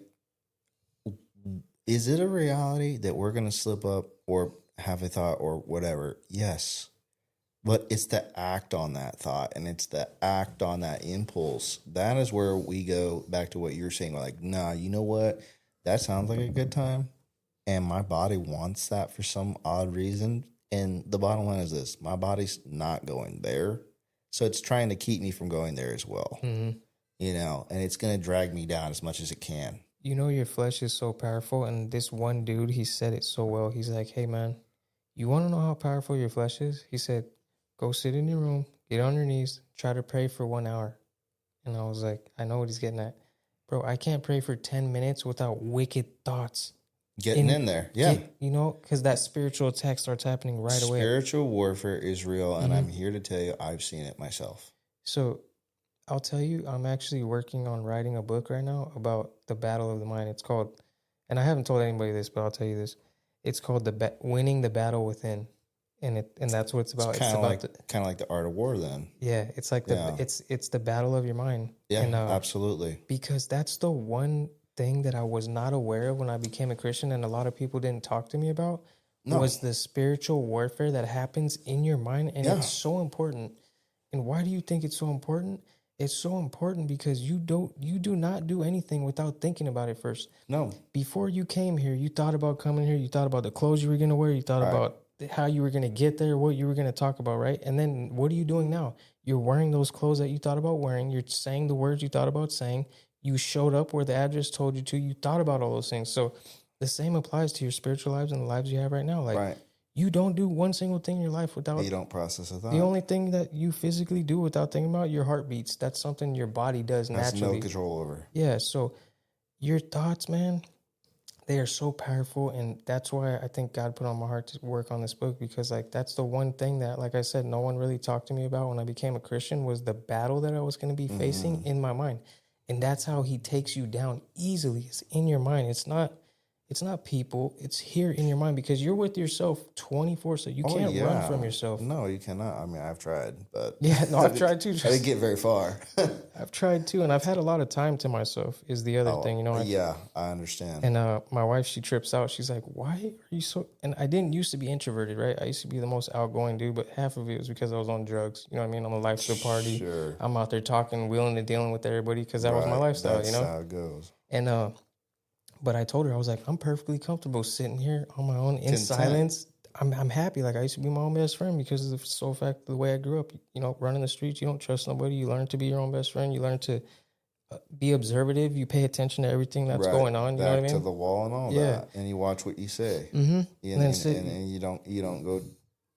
is it a reality that we're going to slip up or have a thought or whatever? Yes. But it's the act on that thought, and it's the act on that impulse. That is where we go back to what you're saying. Like, nah, you know what? That sounds like a good time. And my body wants that for some odd reason. And the bottom line is this: my body's not going there. So it's trying to keep me from going there as well. And it's going to drag me down as much as it can. You know, your flesh is so powerful. And this one dude, he said it so well. He's like, hey, man, you want to know how powerful your flesh is? He said, go sit in your room, get on your knees, try to pray for 1 hour. And I was like, I know what he's getting at. Bro, I can't pray for 10 minutes without wicked thoughts. Getting in there. Yeah. Because that spiritual attack starts happening right away. Spiritual warfare is real, and I'm here to tell you I've seen it myself. So I'll tell you, I'm actually working on writing a book right now about the battle of the mind. It's called, and I haven't told anybody this, but I'll tell you this. It's called Winning the Battle Within. And that's what it's about. It's kind of like the art of war then. Yeah, it's like it's the battle of your mind. Yeah, and, absolutely. Because that's the one thing that I was not aware of when I became a Christian, and a lot of people didn't talk to me about, was the spiritual warfare that happens in your mind, and it's so important. And why do you think it's so important? It's so important because you do not do anything without thinking about it first. No. Before you came here, you thought about coming here, you thought about the clothes you were going to wear, you thought about how you were going to get there, what you were going to talk about, right? And then what are you doing now? You're wearing those clothes that you thought about wearing. You're saying the words you thought about saying. You showed up where the address told you to. You thought about all those things. So the same applies to your spiritual lives and the lives you have right now. Like, you don't do one single thing in your life without... You don't process a thought. The only thing that you physically do without thinking about your heartbeats. That's something your body does naturally. That's no control over. Yeah, so your thoughts, man, they are so powerful, and that's why I think God put on my heart to work on this book, because like that's the one thing that, like I said, no one really talked to me about when I became a Christian, was the battle that I was going to be facing in my mind. And that's how he takes you down easily. It's in your mind. It's not people. It's here in your mind, because you're with yourself 24/7. So you can't run from yourself. No, you cannot. I mean, I've tried, but I've tried too. I didn't get very far. I've tried too, and I've had a lot of time to myself. Is the other thing, I understand. And my wife, she trips out. She's like, "Why are you so?" And I didn't used to be introverted, right? I used to be the most outgoing dude, but half of it was because I was on drugs. You know what I mean? I'm a life of the party. Sure. I'm out there talking, wheeling and dealing with everybody because that was my lifestyle. That's how it goes. And but I told her, I was like, I'm perfectly comfortable sitting here on my own in silence. I'm happy. Like, I used to be my own best friend because of the sole fact of the way I grew up. Running the streets, you don't trust nobody. You learn to be your own best friend. You learn to be observative. You pay attention to everything that's going on. You know what I mean? To the wall and all that, and you watch what you say. Mm-hmm. And you don't go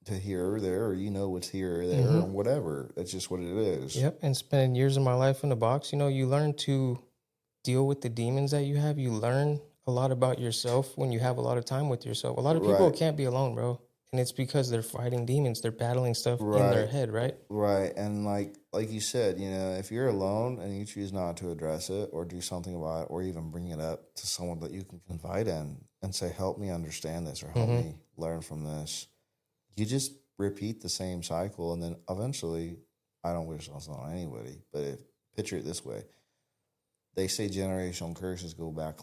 to here or there, or what's here or there or whatever. That's just what it is. Yep. And spending years of my life in the box, you learn to deal with the demons that you have. You learn a lot about yourself when you have a lot of time with yourself. A lot of people can't be alone, bro. And it's because they're fighting demons. They're battling stuff in their head, right? Right. And like you said, if you're alone and you choose not to address it or do something about it or even bring it up to someone that you can confide in and say, help me understand this or help me learn from this, you just repeat the same cycle. And then eventually, I don't wish this on anybody, but picture it this way. They say generational curses go back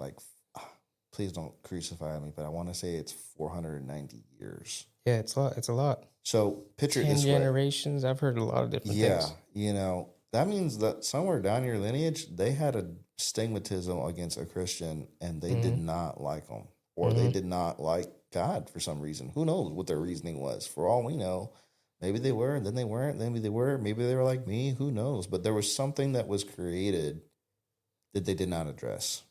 please don't crucify me, but I want to say it's 490 years. Yeah, it's a lot. So picture 10 it this way. 10 generations. I've heard a lot of different things. Yeah, that means that somewhere down your lineage, they had a stigmatism against a Christian, and they did not like them, or they did not like God for some reason. Who knows what their reasoning was? For all we know, maybe they were, and then they weren't. Maybe they were. Maybe they were like me. Who knows? But there was something that was created that they did not address.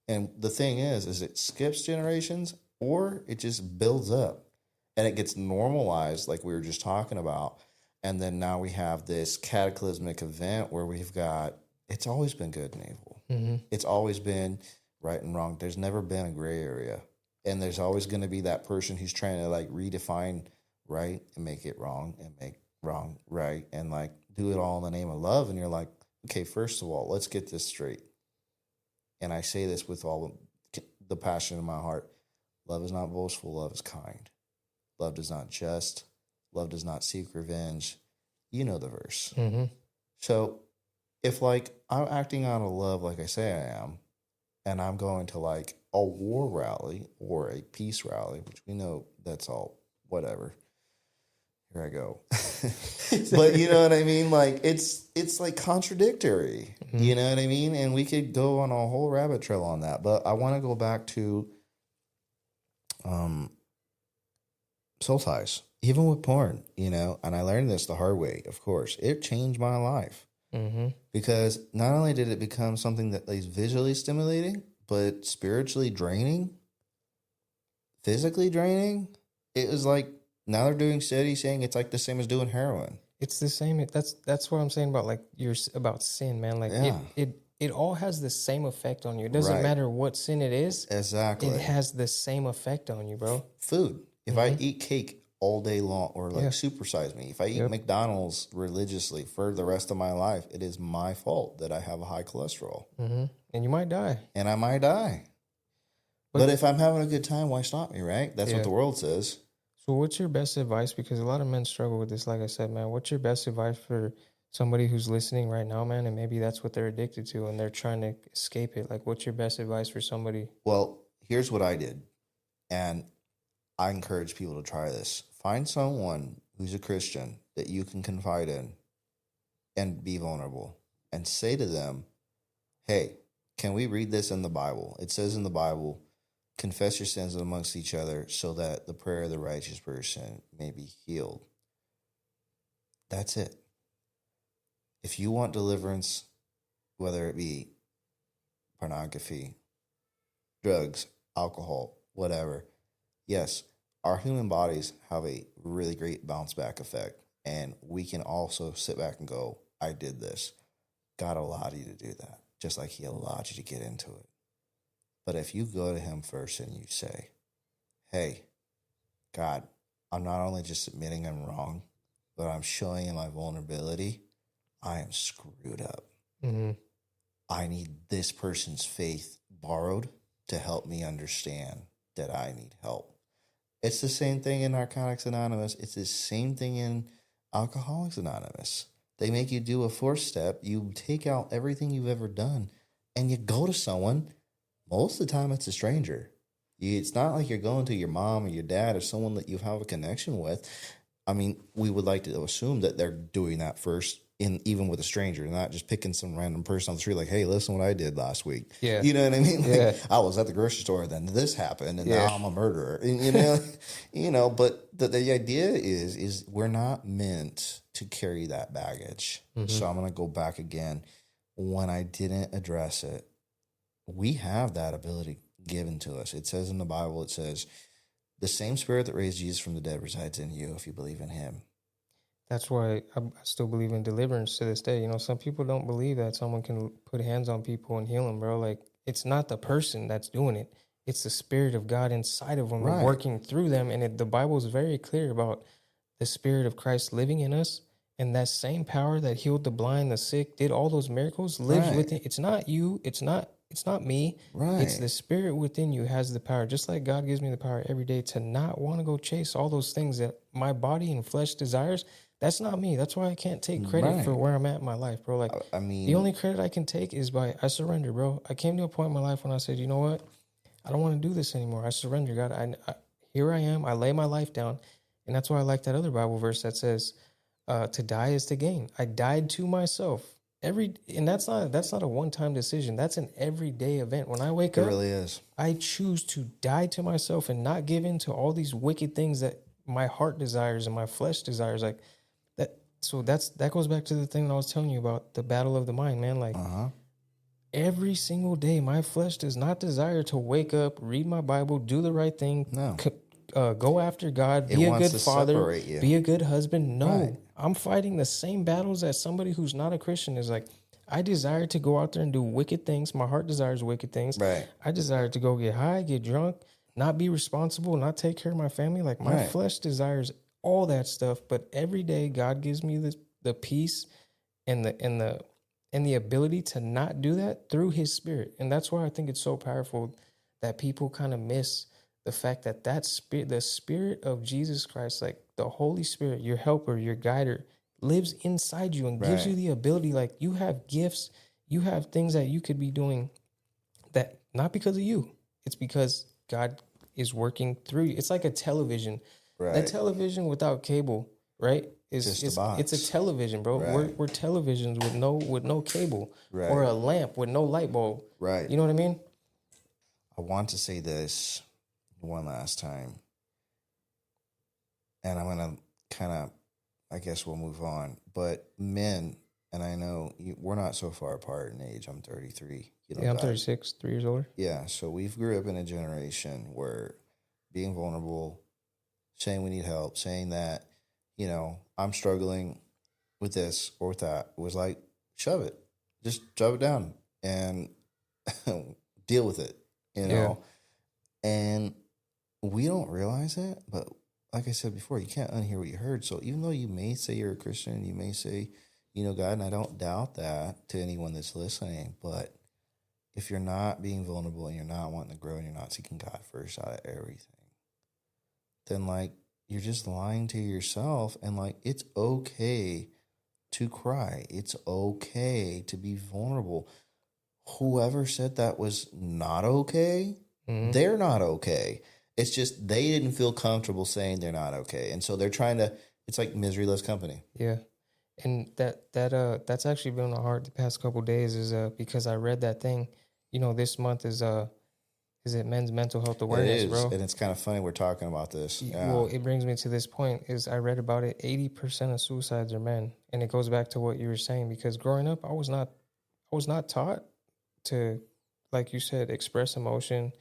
And the thing is it skips generations or it just builds up and it gets normalized, like we were just talking about. And then now we have this cataclysmic event where we've got, it's always been good and evil. Mm-hmm. It's always been right and wrong. There's never been a gray area. And there's always going to be that person who's trying to like redefine right and make it wrong and make wrong right and like do it all in the name of love. And you're like, okay, first of all, let's get this straight. And I say this with all the passion in my heart. Love is not boastful. Love is kind. Love does not just. Love does not seek revenge. You know the verse. Mm-hmm. So if like I'm acting out of love like I say I am, and I'm going to like a war rally or a peace rally, which we know that's all whatever. Here I go. But you know what I mean? Like it's like contradictory. Mm-hmm. You know what I mean? And we could go on a whole rabbit trail on that. But I want to go back to soul ties. Even with porn, you know, and I learned this the hard way, of course. It changed my life. Mm-hmm. Because not only did it become something that is visually stimulating, but spiritually draining, physically draining. It was like, now they're doing studies saying it's like the same as doing heroin. It's the same. That's what I'm saying about like about sin, man. Like it all has the same effect on you. It doesn't matter what sin it is. Exactly. It has the same effect on you, bro. Food. If I eat cake all day long or like supersize me, if I eat Yep. McDonald's religiously for the rest of my life, it is my fault that I have a high cholesterol. Mm-hmm. And you might die. And I might die. But if I'm having a good time, why stop me, right? That's what the world says. So what's your best advice? Because a lot of men struggle with this. Like I said, man, what's your best advice for somebody who's listening right now, man? And maybe that's what they're addicted to and they're trying to escape it. Like, what's your best advice for somebody? Well, here's what I did. And I encourage people to try this. Find someone who's a Christian that you can confide in and be vulnerable and say to them, hey, can we read this in the Bible? It says in the Bible, confess your sins amongst each other so that the prayer of the righteous person may be healed. That's it. If you want deliverance, whether it be pornography, drugs, alcohol, whatever, yes, our human bodies have a really great bounce back effect. And we can also sit back and go, I did this. God allowed you to do that, just like he allowed you to get into it. But if you go to him first and you say, hey, God, I'm not only just admitting I'm wrong, but I'm showing you my vulnerability, I am screwed up. Mm-hmm. I need this person's faith borrowed to help me understand that I need help. It's the same thing in Narcotics Anonymous. It's the same thing in Alcoholics Anonymous. They make you do a 4th step. You take out everything you've ever done and you go to someone. Most of the time, it's a stranger. It's not like you're going to your mom or your dad or someone that you have a connection with. I mean, we would like to assume that they're doing that first, even with a stranger, not just picking some random person on the street like, hey, listen what I did last week. Yeah. You know what I mean? Like, Yeah. I was at the grocery store, then this happened, and now I'm a murderer. And, but the idea is we're not meant to carry that baggage. Mm-hmm. So I'm going to go back again. When I didn't address it, we have that ability given to us. It says in the Bible, it says, the same spirit that raised Jesus from the dead resides in you if you believe in him. That's why I still believe in deliverance to this day. You know, some people don't believe that someone can put hands on people and heal them, bro. Like, it's not the person that's doing it. It's the spirit of God inside of them working through them. And the Bible is very clear about the spirit of Christ living in us. And that same power that healed the blind, the sick, did all those miracles, lives within. It's not you. It's not me. Right. It's the spirit within you has the power. Just like God gives me the power every day to not want to go chase all those things that my body and flesh desires. That's not me. That's why I can't take credit for where I'm at in my life, bro. Like, I mean, the only credit I can take is I surrender, bro. I came to a point in my life when I said, you know what? I don't want to do this anymore. I surrender, God. Here I am. I lay my life down. And that's why I like that other Bible verse that says, to die is to gain. I died to myself. And that's not a one-time decision. That's an everyday event. When I wake up, it really is. I choose to die to myself and not give in to all these wicked things that my heart desires and my flesh desires. Like that. So that goes back to the thing that I was telling you about, the battle of the mind, man. Like, every single day, my flesh does not desire to wake up, read my Bible, do the right thing, No. Go after God, It be a wants good to father, separate you. be a good husband. No, Right. I'm fighting the same battles as somebody who's not a Christian is like, I desire to go out there and do wicked things. My heart desires wicked things. Right. I desire to go get high, get drunk, not be responsible, not take care of my family. Like my Right. flesh desires all that stuff. But every day God gives me the peace and the ability to not do that through his spirit. And that's why I think it's so powerful that people kind of miss the fact that spirit, the spirit of Jesus Christ, like the Holy Spirit, your helper, your guider, lives inside you and gives you Right. the ability. Like you have gifts, you have things that you could be doing that not because of you, it's because God is working through you. It's like a television. That Right. television without cable, right? Just a It's box. a television, bro. Right. We're televisions with no cable, Right. or a lamp with no light bulb. Right. You know what I mean? I want to say this one last time, and I'm gonna kind of, I guess we'll move on. But men, and I know we're not so far apart in age. I'm 33. You know, Yeah, I'm 36, 3 years older. Yeah, so we've grew up in a generation where being vulnerable, saying we need help, saying that, I'm struggling with this or with that was like, shove it. Just shove it down and deal with it, Yeah. And we don't realize that, but like I said before, you can't unhear what you heard. So even though you may say you're a Christian, you may say, God, and I don't doubt that to anyone that's listening, but if you're not being vulnerable and you're not wanting to grow and you're not seeking God first out of everything, then like you're just lying to yourself. And like it's okay to cry. It's okay to be vulnerable. Whoever said that was not okay, they're not okay. It's just they didn't feel comfortable saying they're not okay. And so they're trying to, it's like misery loves company. Yeah. And that's actually been on my heart the past couple of days is because I read that thing. This month is it Men's Mental Health Awareness, It is, bro? and it's kind of funny we're talking about this. Yeah. Well, it brings me to this point is I read about it. 80% of suicides are men. And it goes back to what you were saying, because growing up, I was not taught to, like you said, express emotion.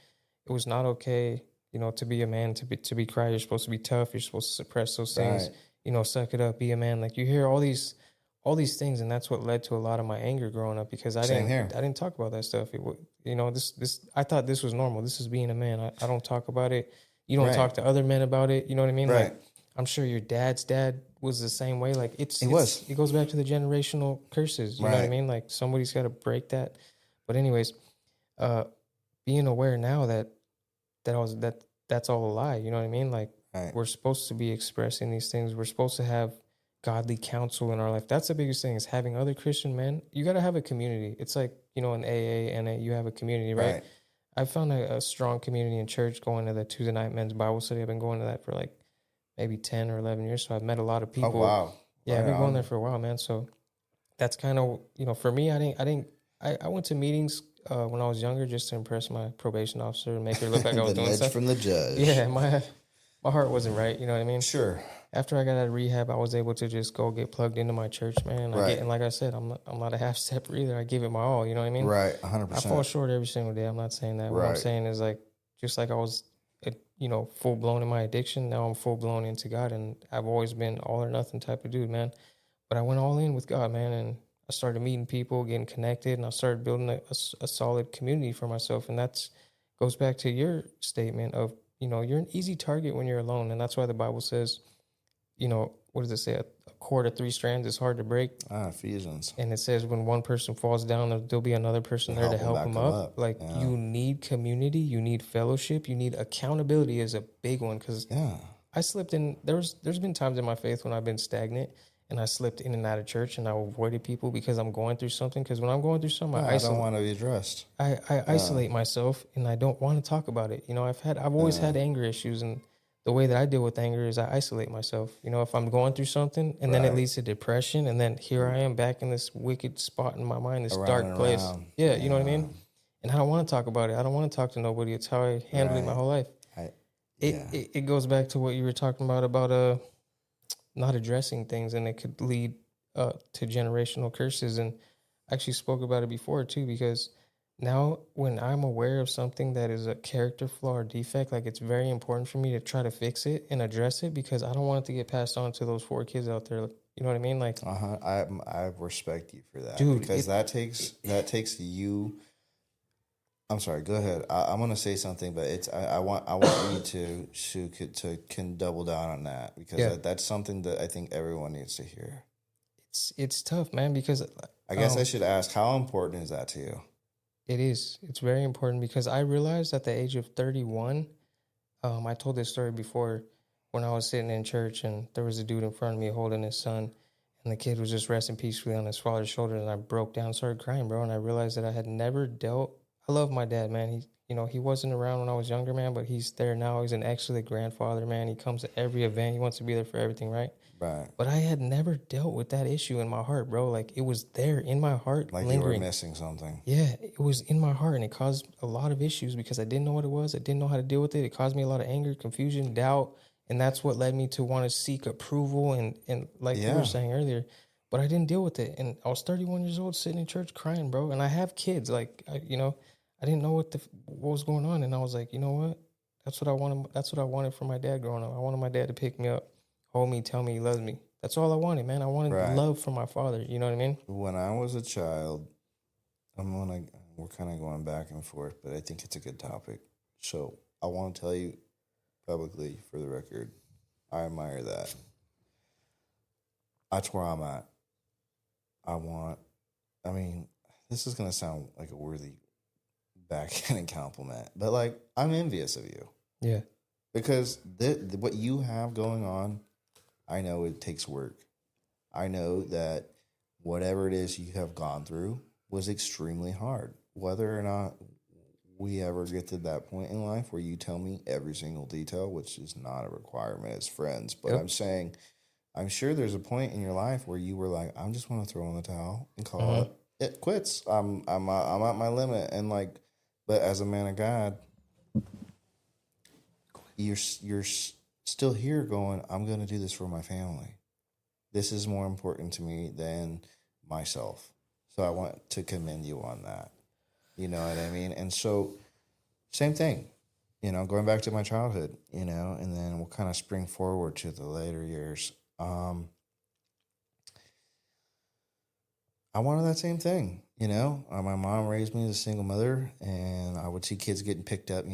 It was not okay, to be a man, to be cry. You're supposed to be tough. You're supposed to suppress those things. Right. Suck it up, be a man. Like you hear all these things, and that's what led to a lot of my anger growing up, because I didn't talk about that stuff. This I thought this was normal. This is being a man. I don't talk about it. You don't Right. talk to other men about it. You know what I mean? Right. Like I'm sure your dad's dad was the same way. Like it goes back to the generational curses. You know what I Right. mean? Like somebody's got to break that. But anyways, being aware now that's all a lie. You know what I mean? Like Right. we're supposed to be expressing these things. We're supposed to have godly counsel in our life. That's the biggest thing, is having other Christian men. You got to have a community. It's like, in AA, NA, you have a community, right? I found a strong community in church, going to the Tuesday night men's Bible study. I've been going to that for like maybe 10 or 11 years. So I've met a lot of people. Oh, wow. Yeah, I've been going there for a while, man. So that's kind of, for me, I went to meetings when I was younger just to impress my probation officer and make her look like I was doing stuff. From the judge. Yeah, my heart wasn't right. You know what I mean? Sure. After I got out of rehab, I was able to just go get plugged into my church, man. Right. And like I said, I'm not a half stepper either. I give it my all. You know what I mean? Right. 100%. I fall short every single day. I'm not saying that. What I'm saying is like, just like I was, full blown in my addiction. Now I'm full blown into God, and I've always been all or nothing type of dude, man. But I went all in with God, man, and I started meeting people, getting connected, and I started building a solid community for myself. And that's goes back to your statement of, you're an easy target when you're alone. And that's why the Bible says, what does it say? A cord of 3 strands is hard to break. Ephesians. And it says when one person falls down, there'll be another person there to help him up. Like you need community, you need fellowship, you need accountability is a big one. Because I slipped in. There's been times in my faith when I've been stagnant, and I slipped in and out of church, and I avoided people because I'm going through something. Because when I'm going through something, I don't want to be addressed. I isolate myself, and I don't want to talk about it. I've always had anger issues, and the way that I deal with anger is I isolate myself. If I'm going through something, and then it leads to depression, and then here I am back in this wicked spot in my mind, this dark place. Yeah, you know what I mean? And I don't want to talk about it. I don't want to talk to nobody. It's how I handled it my whole life. It goes back to what you were talking about not addressing things, and it could lead to generational curses. And I actually spoke about it before too, because now when I'm aware of something that is a character flaw or defect, like it's very important for me to try to fix it and address it because I don't want it to get passed on to those 4 kids out there. You know what I mean? Like, Uh-huh. I respect you for that dude, because it that takes you. I'm sorry. Go ahead. I'm gonna say something, but I want you to can double down on that because yeah, that's something that I think everyone needs to hear. it's tough, man, because I guess I should ask, how important is that to you? it is. It's very important because I realized at the age of 31, I told this story before when I was sitting in church and there was a dude in front of me holding his son, and the kid was just resting peacefully on his father's shoulder, and I broke down, started crying, bro, and I realized that I had never dealt. I love my dad, man. He wasn't around when I was younger, man, but he's there now. He's an excellent grandfather, man. He comes to every event. He wants to be there for everything, right? Right. But I had never dealt with that issue in my heart, bro. Like it was there in my heart, Like you were lingering. missing something. Yeah, it was in my heart and it caused a lot of issues because I didn't know what it was. I didn't know how to deal with it. It caused me a lot of anger, confusion, doubt. And that's what led me to want to seek approval and like you were Yeah. saying earlier. But I didn't deal with it. And I was 31 years old sitting in church crying, bro. And I have kids. Like, I didn't know what was going on. And I was like, you know what? That's what I wanted. That's what I wanted from my dad growing up. I wanted my dad to pick me up, hold me, tell me he loves me. That's all I wanted, man. I wanted Right. love from my father. You know what I mean? When I was a child, we're kind of going back and forth, but I think it's a good topic. So I want to tell you publicly, for the record, I admire that. That's where I'm at. I want. I mean, this is gonna sound like a worthy backhanded compliment, but like I'm envious of you Yeah. because what you have going on, I know it takes work. I know that whatever it is you have gone through was extremely hard. Whether or not we ever get to that point in life where you tell me every single detail, which is not a requirement as friends, but Yep. I'm saying, I'm sure there's a point in your life where you were like, I'm just want to throw in the towel and call Mm-hmm. it quits. I'm at my limit, and like, but as a man of God, you're still here going, I'm going to do this for my family. This is more important to me than myself. So I want to commend you on that. You know what I mean? And so, same thing, going back to my childhood, and then we'll kind of spring forward to the later years. I wanted that same thing, My mom raised me as a single mother, and I would see kids getting picked up.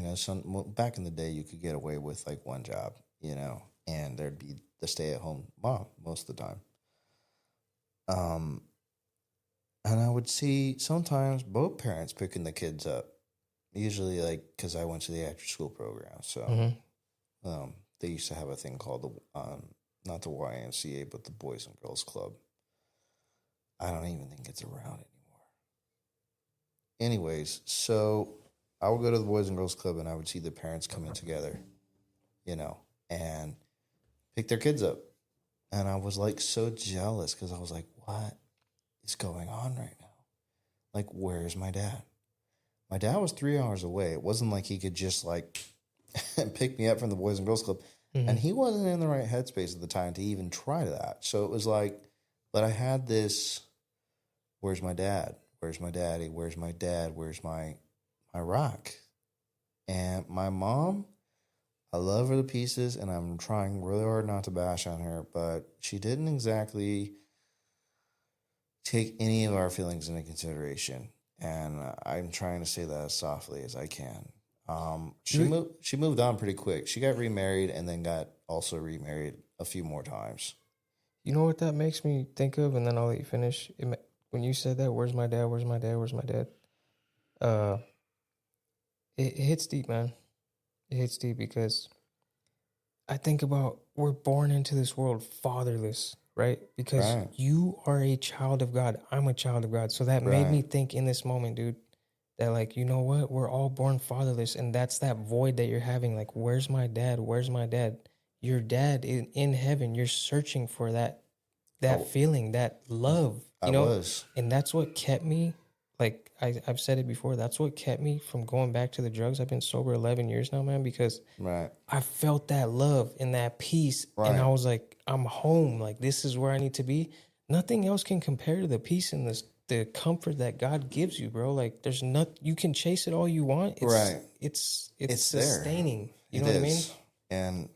Back in the day, you could get away with like one job, and there'd be the stay-at-home mom most of the time. Um, and I would see sometimes both parents picking the kids up, usually like because I went to the after-school program, so Mm-hmm. they used to have a thing called not the YMCA, but the Boys and Girls Club. I don't even think it's around anymore. Anyways, so I would go to the Boys and Girls Club and I would see the parents coming together, and pick their kids up. And I was like so jealous because I was like, what is going on right now? Like, where's my dad? My dad was 3 hours away. It wasn't like he could just like pick me up from the Boys and Girls Club. Mm-hmm. And he wasn't in the right headspace at the time to even try that. So it was like, but I had this, where's my dad? Where's my daddy? Where's my dad? Where's my rock? And my mom, I love her to pieces, and I'm trying really hard not to bash on her, but she didn't exactly take any of our feelings into consideration. And I'm trying to say that as softly as I can. She moved on pretty quick. She got remarried and then got also remarried a few more times. You know what that makes me think of, and then I'll let you finish. When you said that, where's my dad? Where's my dad? Where's my dad? Uh, it hits deep, man. It hits deep because I think about we're born into this world fatherless, right? Because Right. you are a child of God. I'm a child of God. So that made me Right. think in this moment, dude, that like, you know what? We're all born fatherless. And that's that void that you're having. Like, where's my dad? Where's my dad? Your dad in heaven. You're searching for that I, feeling, that love, I was. and that's what kept me, like I've said it before, that's what kept me from going back to the drugs. I've been sober 11 years now, man, because Right. I felt that love and that peace. And I Right. was like, I'm home. Like, this is where I need to be. Nothing else can compare to the peace and the comfort that God gives you, bro. Like there's not, you can chase it all you want. It's It's there. sustaining. You know It what I mean? is. And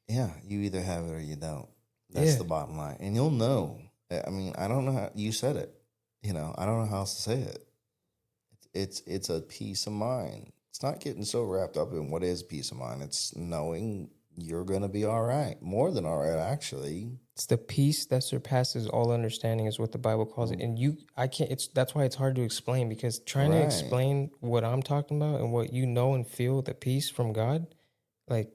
yeah, you either have it or you don't. That's Yeah. the bottom line. And you'll know. I mean, I don't know how you said it. I don't know how else to say it. It's a peace of mind. It's not getting so wrapped up in what is peace of mind. It's knowing you're gonna be all right. More than all right, actually. It's the peace that surpasses all understanding is what the Bible calls it. And I can't, that's why it's hard to explain, because trying to explain what I'm talking about and what you know and feel, the peace from God, like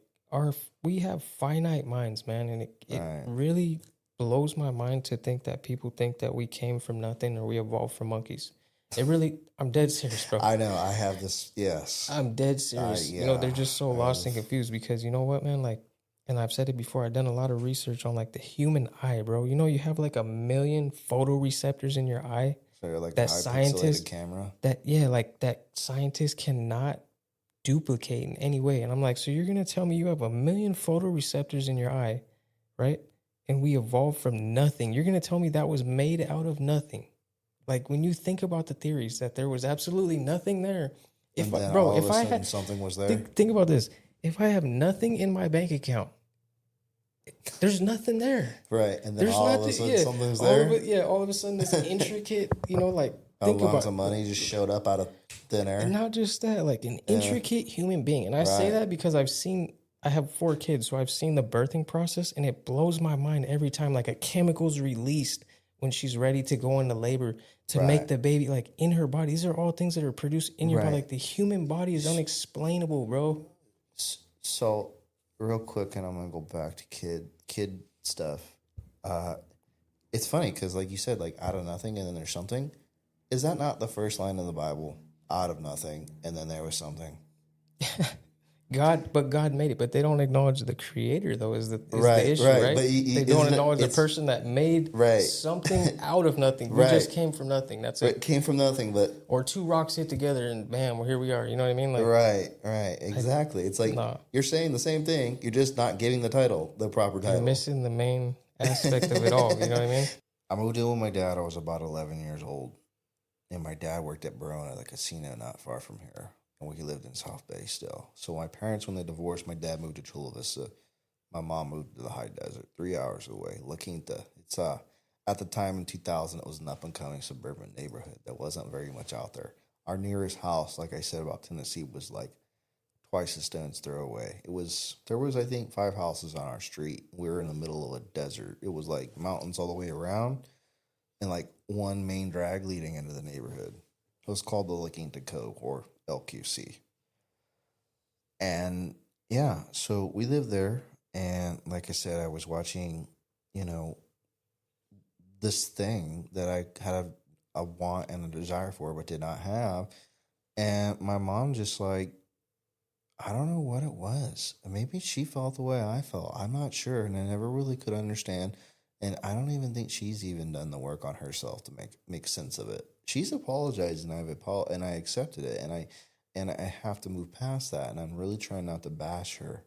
we have finite minds, man. And it really blows my mind to think that people think that we came from nothing or we evolved from monkeys. It really, I'm dead serious, bro. I know. I have this. Yes. I'm dead serious. They're just so lost and confused because you know what, man? Like, and I've said it before, I've done a lot of research on like the human eye, bro. You have like 1 million photoreceptors in your eye. So you're like that a scientists camera. That scientists cannot duplicate in any way. And I'm like, so you're gonna tell me you have 1 million photoreceptors in your eye, right? And we evolved from nothing. You're gonna tell me that was made out of nothing. Like when you think about the theories that there was absolutely nothing there. If I had something was there. Think about this. If I have nothing in my bank account, there's nothing there. Right. And then there's all of a sudden something's there. All of a sudden this intricate, like think about of money just showed up out of thin air. And not just that, like an intricate human being. And I say that because I have 4 kids, so I've seen the birthing process, and it blows my mind every time. Like a chemical's released when she's ready to go into labor to make the baby, like in her body. These are all things that are produced in your body. Like the human body is unexplainable, bro. So real quick, and I'm going to go back to kid stuff. It's funny because like you said, like out of nothing and then there's something. Is that not the first line in the Bible? Out of nothing and then there was something. God made it, but they don't acknowledge the creator, though, is the issue, right? But they don't acknowledge the person that made something out of nothing. We just came from nothing. That's it. Came from nothing, but... Or 2 rocks hit together and bam, well, here we are. You know what I mean? Like, right. Exactly. It's like you're saying the same thing. You're just not giving the title, the proper title. You're missing the main aspect of it all. You know what I mean? I moved in with my dad. I was about 11 years old. And my dad worked at Barona, the casino not far from here. And we lived in South Bay still. So my parents, when they divorced, my dad moved to Chula Vista. My mom moved to the high desert, 3 hours away, La Quinta. It's at the time in 2000, it was an up-and-coming suburban neighborhood that wasn't very much out there. Our nearest house, like I said about Tennessee, was like twice a stone's throw away. There was, I think, 5 houses on our street. We were in the middle of a desert. It was like mountains all the way around and like one main drag leading into the neighborhood. It was called the La Quinta Cove, or LQC. And yeah, so we lived there. And like I said, I was watching, this thing that I had a want and a desire for, but did not have. And my mom just like, I don't know what it was. Maybe she felt the way I felt. I'm not sure. And I never really could understand. And I don't even think she's even done the work on herself to make sense of it. She's apologized, and I accepted it, and I have to move past that. And I'm really trying not to bash her.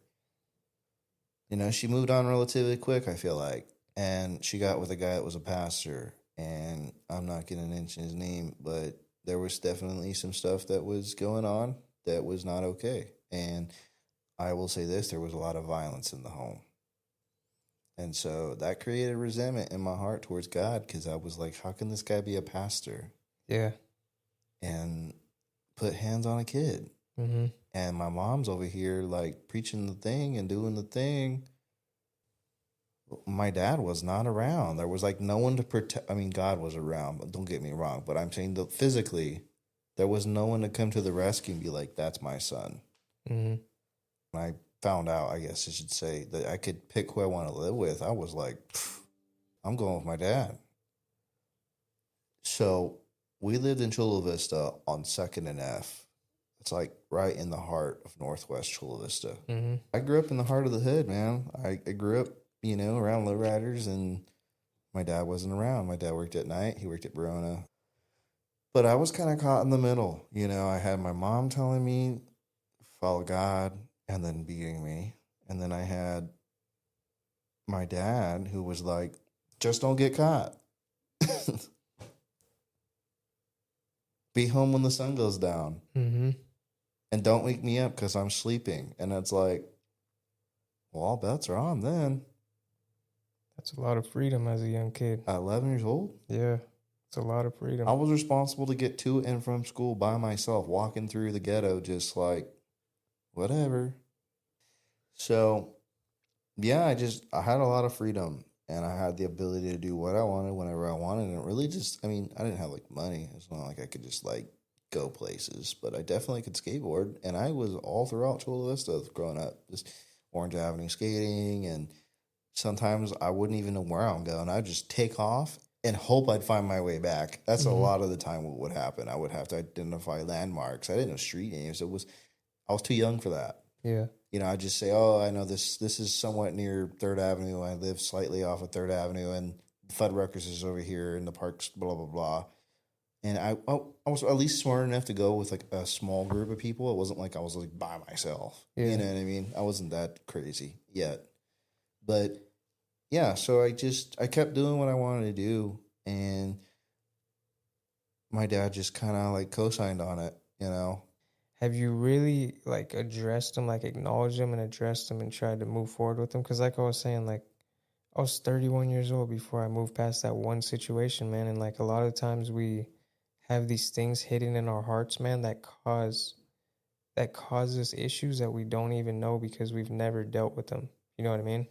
She moved on relatively quick, I feel like, and she got with a guy that was a pastor. And I'm not going to mention his name, but there was definitely some stuff that was going on that was not okay. And I will say this: there was a lot of violence in the home. And so that created resentment in my heart towards God, because I was like, how can this guy be a pastor? Yeah. And put hands on a kid. Mm-hmm. And my mom's over here like preaching the thing and doing the thing. My dad was not around. There was like no one to protect. I mean, God was around, but don't get me wrong. But I'm saying that physically, there was no one to come to the rescue and be like, that's my son. Mm-hmm. When I found out, I guess I should say, that I could pick who I want to live with, I was like, I'm going with my dad. So we lived in Chula Vista on 2nd and F. It's like right in the heart of Northwest Chula Vista. Mm-hmm. I grew up in the heart of the hood, man. I grew up, around lowriders, and my dad wasn't around. My dad worked at night. He worked at Barona. But I was kind of caught in the middle. I had my mom telling me, follow God, and then beating me. And then I had my dad who was like, just don't get caught. Be home when the sun goes down. Mm-hmm. And don't wake me up because I'm sleeping. And it's like, well, all bets are on then. That's a lot of freedom as a young kid. At 11 years old? Yeah, it's a lot of freedom. I was responsible to get to and from school by myself, walking through the ghetto, just like, whatever. So, yeah, I had a lot of freedom. And I had the ability to do what I wanted whenever I wanted. And it really just, I mean, I didn't have like money. It's not like I could just like go places, but I definitely could skateboard. And I was all throughout Chula Vista growing up, just Orange Avenue skating. And sometimes I wouldn't even know where I'm going. I'd just take off and hope I'd find my way back. That's a lot of the time what would happen. I would have to identify landmarks. I didn't know street names. I was too young for that. Yeah. You know, I just say, oh, I know this is somewhat near 3rd Avenue. I live slightly off of 3rd Avenue, and Fuddruckers is over here, and the park's blah, blah, blah. And I was at least smart enough to go with, like, a small group of people. It wasn't like I was, like, by myself. Yeah. You know what I mean? I wasn't that crazy yet. But, yeah, so I kept doing what I wanted to do, and my dad just kind of, like, co-signed on it, you know? Have you really, like, addressed them, like, acknowledged them and addressed them and tried to move forward with them? Because, like I was saying, like, I was 31 years old before I moved past that one situation, man. And, like, a lot of times we have these things hidden in our hearts, man, that causes issues that we don't even know because we've never dealt with them. You know what I mean?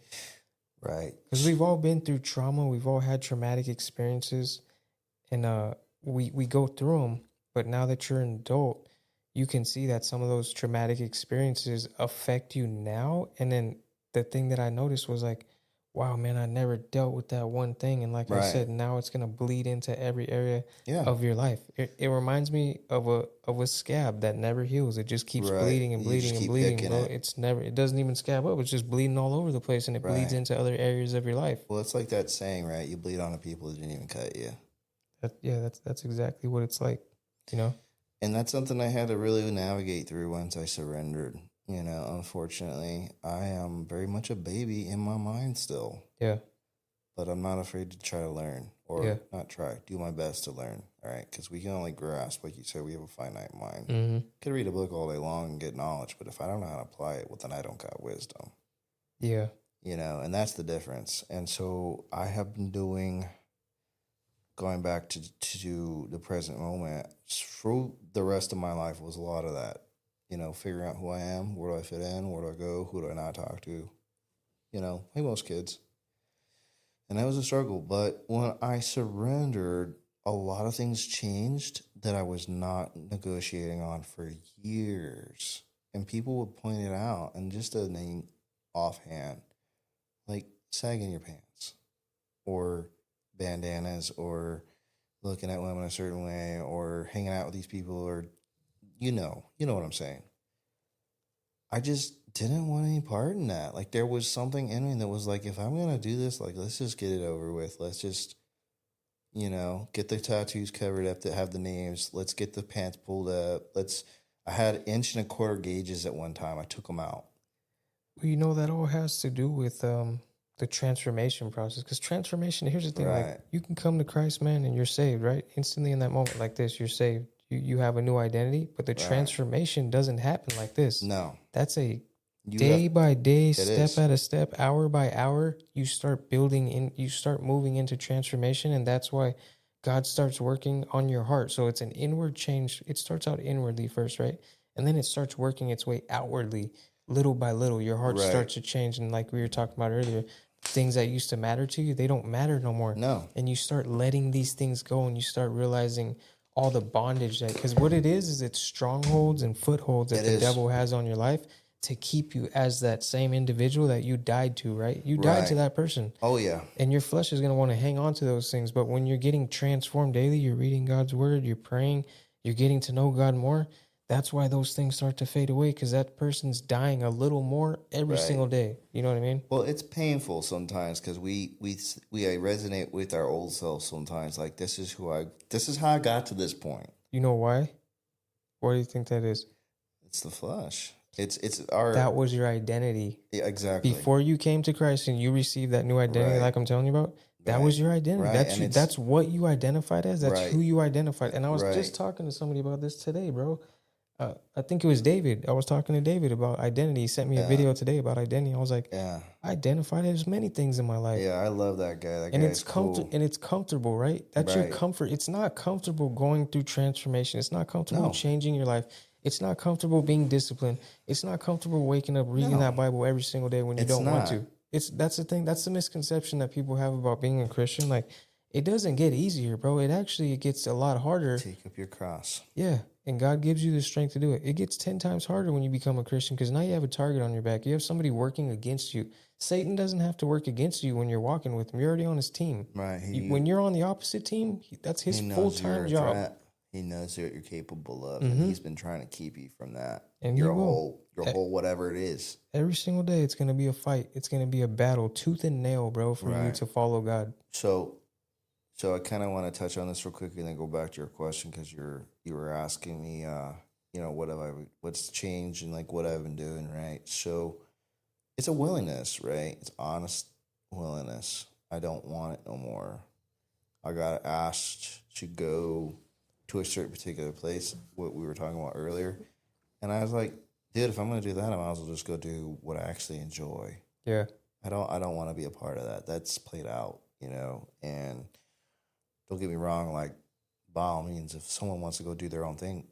Right. Because we've all been through trauma. We've all had traumatic experiences. And we go through them. But now that you're an adult, you can see that some of those traumatic experiences affect you now. And then the thing that I noticed was like, wow, man, I never dealt with that one thing. And like I said, now it's going to bleed into every area of your life. It reminds me of a scab that never heals. It just keeps bleeding and bleeding and bleeding, bro. It doesn't even scab up. It's just bleeding all over the place, and it bleeds into other areas of your life. Well, it's like that saying, right? You bleed on the people that didn't even cut you. That's exactly what it's like, you know? And that's something I had to really navigate through once I surrendered. You know, unfortunately, I am very much a baby in my mind still. Yeah. But I'm not afraid to try to learn, or not try, do my best to learn. All right. Because we can only grasp, like you said, we have a finite mind. Mm-hmm. Could read a book all day long and get knowledge, but if I don't know how to apply it, well, then I don't got wisdom. Yeah. You know, and that's the difference. And so I have been going back to the present moment, through the rest of my life was a lot of that. You know, figuring out who I am, where do I fit in, where do I go, who do I not talk to? You know, like most kids. And that was a struggle. But when I surrendered, a lot of things changed that I was not negotiating on for years. And people would point it out, and just a name offhand, like sagging your pants, or bandanas, or looking at women a certain way, or hanging out with these people, or you know what I'm saying. I just didn't want any part in that. Like, there was something in me that was like, if I'm gonna do this, like, let's just get it over with. Let's just, you know, get the tattoos covered up that have the names. Let's get the pants pulled up. I had 1.25 inch gauges at one time. I took them out. Well, you know, that all has to do with the transformation process. Because transformation, here's the thing, like, you can come to Christ, man, and you're saved, right? Instantly in that moment like this, you're saved. You have a new identity, but the transformation doesn't happen like this. No. That's a day by day, step at a step, hour by hour. You start you start moving into transformation, and that's why God starts working on your heart. So it's an inward change. It starts out inwardly first, right? And then it starts working its way outwardly, little by little. Your heart starts to change. And like we were talking about earlier, things that used to matter to you, they don't matter no more. No. And you start letting these things go, and you start realizing all the bondage because what it is it's strongholds and footholds that the devil has on your life to keep you as that same individual that you died to, right? You died to that person. Oh, yeah. And your flesh is going to want to hang on to those things. But when you're getting transformed daily, you're reading God's word, you're praying, you're getting to know God more, that's why those things start to fade away, because that person's dying a little more every single day. You know what I mean? Well, it's painful sometimes because we resonate with our old self sometimes. Like, this is how I got to this point. You know why? What do you think that is? It's the flesh. That was your identity. Yeah, exactly. Before you came to Christ and you received that new identity, like I'm telling you about, That right, was your identity. right, That's and you. it's That's what you identified as. That's right, who you identified. And I was right, just talking to somebody about this today, bro. I think it was David. I was talking to David about identity. He sent me a yeah, video today about identity. I was like, yeah, I identified as many things in my life. yeah. I love that guy. That And guy is cool. it's comfortable, right? That's your Right? comfort. It's not comfortable going through transformation. It's not comfortable No, changing your life. It's not comfortable being disciplined. It's not comfortable waking up reading no, that Bible every single day when you it's don't want not. to. That's the thing. That's the misconception that people have about being a Christian. Like, it doesn't get easier, bro. It gets a lot harder. Take up your cross. Yeah. And God gives you the strength to do it. It gets 10 times harder when you become a Christian because now you have a target on your back. You have somebody working against you. Satan doesn't have to work against you when you're walking with him. You're already on his team. Right. When you're on the opposite team, that's his He knows you're full-time a job. threat. He knows what you're capable of, and Mm-hmm. he's been trying to keep you from that. And he will. Your whole whatever it is. Every single day, it's going to be a fight. It's going to be a battle, tooth and nail, bro, for you Right. to follow God. So I kind of want to touch on this real quick and then go back to your question because you were asking me, what's changed and like what I've been doing, right? So it's a willingness, right? It's honest willingness. I don't want it no more. I got asked to go to a certain particular place, what we were talking about earlier, and I was like, dude, if I'm gonna do that, I might as well just go do what I actually enjoy. Yeah. I don't want to be a part of that. That's played out, and don't get me wrong, like by all means, if someone wants to go do their own thing,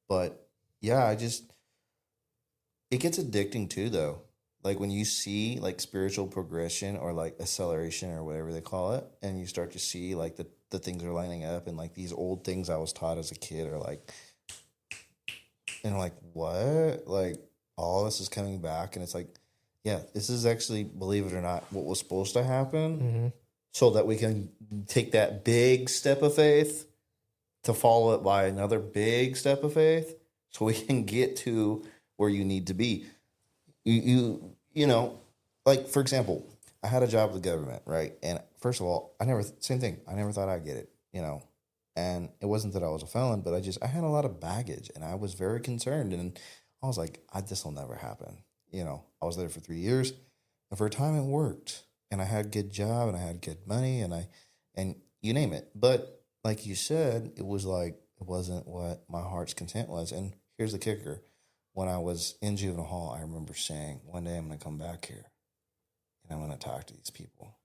but yeah, it gets addicting too, though. Like when you see like spiritual progression or like acceleration or whatever they call it, and you start to see like the things are lining up and like these old things I was taught as a kid are like, and like, what? Like all this is coming back, and it's like, yeah, this is actually, believe it or not, what was supposed to happen. Mm-hmm. So that we can take that big step of faith to follow it by another big step of faith so we can get to where you need to be. Like, for example, I had a job with the government, right? And first of all, same thing. I never thought I'd get it, and it wasn't that I was a felon, but I had a lot of baggage and I was very concerned. And I was like, this will never happen. I was there for 3 years and for a time it worked. And I had a good job and I had good money and you name it. But like you said, it wasn't what my heart's content was. And here's the kicker. When I was in juvenile hall, I remember saying, one day I'm going to come back here and I'm going to talk to these people.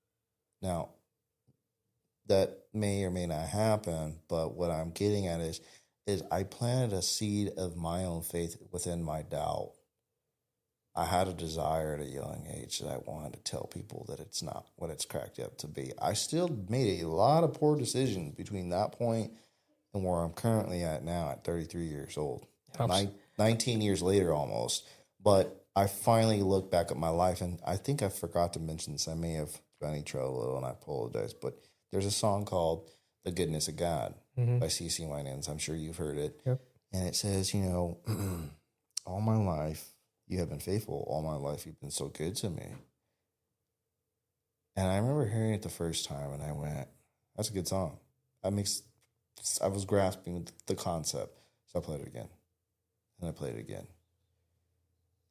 Now, that may or may not happen, but what I'm getting at is I planted a seed of my own faith within my doubt. I had a desire at a young age that I wanted to tell people that it's not what it's cracked up to be. I still made a lot of poor decisions between that point and where I'm currently at now at 33 years old. 19 years later almost. But I finally look back at my life, and I think I forgot to mention this. I may have run any trouble a little, and I apologize. But there's a song called The Goodness of God by C.C. Winans. I'm sure you've heard it. Yep. And it says, all my life, you have been faithful. All my life, you've been so good to me. And I remember hearing it the first time, and I went, that's a good song. I was grasping the concept. So I played it again. And I played it again.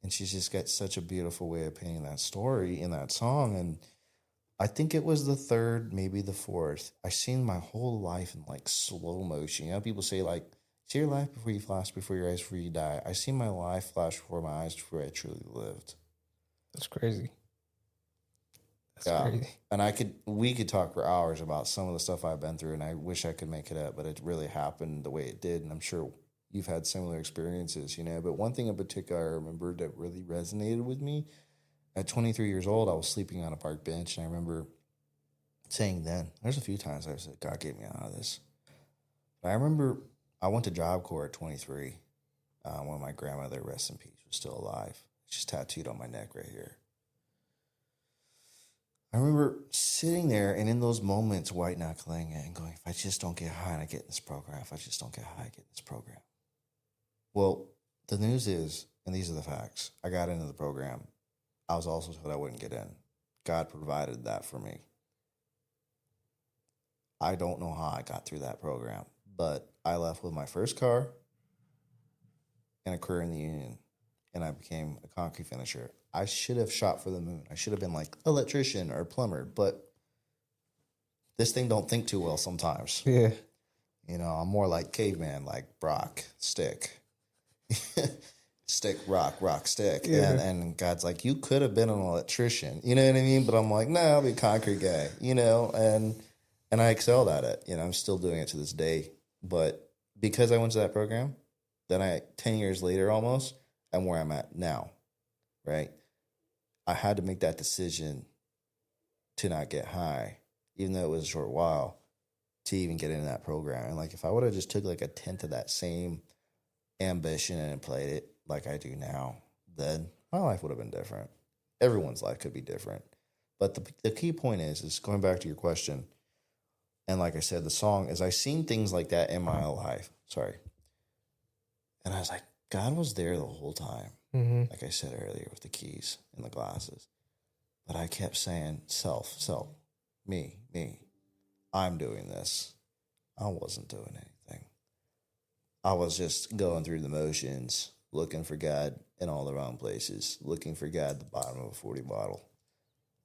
And she's just got such a beautiful way of painting that story in that song. And I think it was the third, maybe the fourth. I seen my whole life in like slow motion. People say like, see your life before you flash before your eyes before you die. I see my life flash before my eyes before I truly lived. That's crazy. Yeah. Crazy. And we could talk for hours about some of the stuff I've been through, and I wish I could make it up, but it really happened the way it did. And I'm sure you've had similar experiences, But one thing in particular I remember that really resonated with me, at 23 years old, I was sleeping on a park bench, and I remember saying then, there's a few times I said, God get me out of this. But I remember I went to Job Corps at 23 when my grandmother, rest in peace, was still alive. She's tattooed on my neck right here. I remember sitting there and in those moments white knuckling it and going, if I just don't get high and I get in this program, if I just don't get high, I get in this program. Well, the news is, and these are the facts, I got into the program. I was also told I wouldn't get in. God provided that for me. I don't know how I got through that program, but I left with my first car and a career in the union, and I became a concrete finisher. I should have shot for the moon. I should have been like electrician or plumber, but this thing don't think too well sometimes. Yeah. You know, I'm more like caveman, like Brock, stick. Stick, rock, rock, stick. Yeah. And God's like, you could have been an electrician. You know what I mean? But I'm like, no, I'll be a concrete guy, you know, and I excelled at it. You know, I'm still doing it to this day. But because I went to that program, then 10 years later almost, I'm where I'm at now, right? I had to make that decision to not get high, even though it was a short while, to even get into that program. And like, if I would have just took like a tenth of that same ambition and played it like I do now, then my life would have been different. Everyone's life could be different. But the key point is going back to your question, and like I said, the song is I seen things like that in my life. Sorry. And I was like, God was there the whole time. Mm-hmm. Like I said earlier with the keys and the glasses. But I kept saying, self, me. I'm doing this. I wasn't doing anything. I was just going through the motions, looking for God in all the wrong places, looking for God at the bottom of a 40 bottle,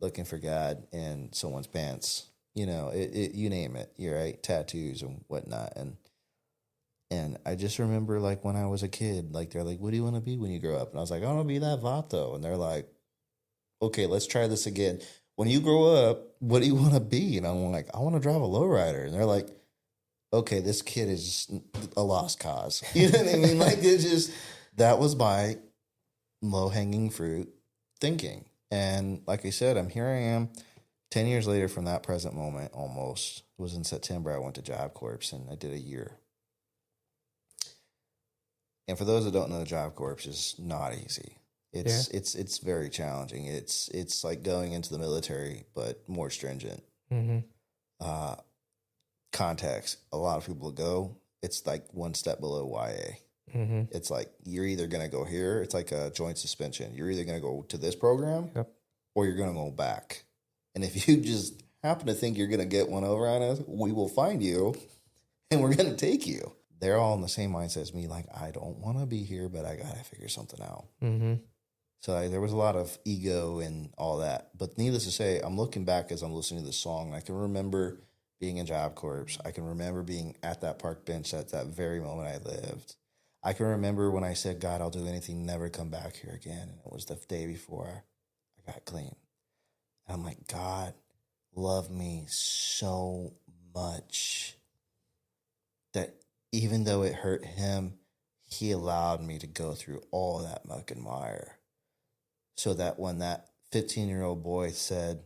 looking for God in someone's pants. You know, you name it. You're right, tattoos and whatnot. And I just remember, like, when I was a kid, like, they're like, what do you want to be when you grow up? And I was like, I want to be that Vato. And they're like, okay, let's try this again. When you grow up, what do you want to be? And I'm like, I want to drive a lowrider. And they're like, okay, this kid is a lost cause. You know what I mean? Like, it just, that was my low-hanging fruit thinking. And like I said, here I am 10 years later from that present moment almost. It was in September. I went to Job Corps and I did a year. And for those that don't know, Job Corps is not easy. It's very challenging. It's like going into the military, but more stringent. Mm-hmm. Context. A lot of people go. It's like one step below YA. Mm-hmm. It's like you're either going to go here. It's like a joint suspension. You're either going to go to this program, or you're going to go back. And if you just happen to think you're going to get one over on us, we will find you, and we're going to take you. They're all in the same mindset as me. Like, I don't want to be here, but I got to figure something out. Mm-hmm. So there was a lot of ego and all that. But needless to say, I'm looking back as I'm listening to the song. I can remember being in Job Corps. I can remember being at that park bench at that very moment I lived. I can remember when I said, God, I'll do anything, never come back here again. And it was the day before I got clean. And I'm like, God loved me so much that even though it hurt him, he allowed me to go through all that muck and mire. So that when that 15-year-old boy said,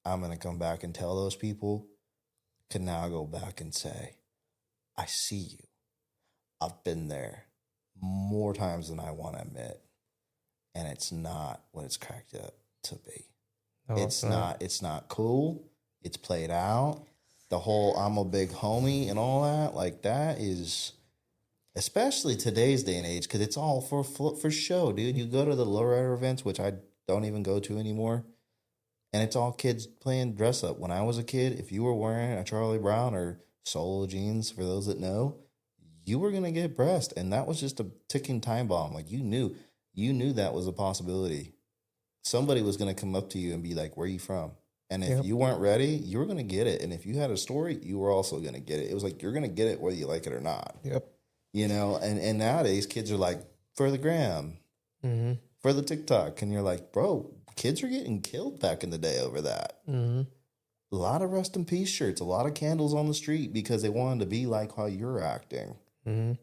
I'm going to come back and tell those people, can now go back and say, I see you. I've been there more times than I want to admit. And it's not what it's cracked up to be. No, it's not cool. It's played out. The whole I'm a big homie and all that, like that is, especially today's day and age, because it's all for show, dude. You go to the lowrider events, which I don't even go to anymore, and it's all kids playing dress up. When I was a kid, if you were wearing a Charlie Brown or Solo jeans, for those that know, you were going to get breast, and that was just a ticking time bomb. Like, you knew that was a possibility. Somebody was going to come up to you and be like, where are you from? And if you weren't ready, you were going to get it. And if you had a story, you were also going to get it. It was like, you're going to get it whether you like it or not. Yep. You know, and nowadays kids are like, for the gram, for the TikTok. And you're like, bro, kids were getting killed back in the day over that. Mm-hmm. A lot of rest in peace shirts, a lot of candles on the street because they wanted to be like how you're acting. Mm-hmm.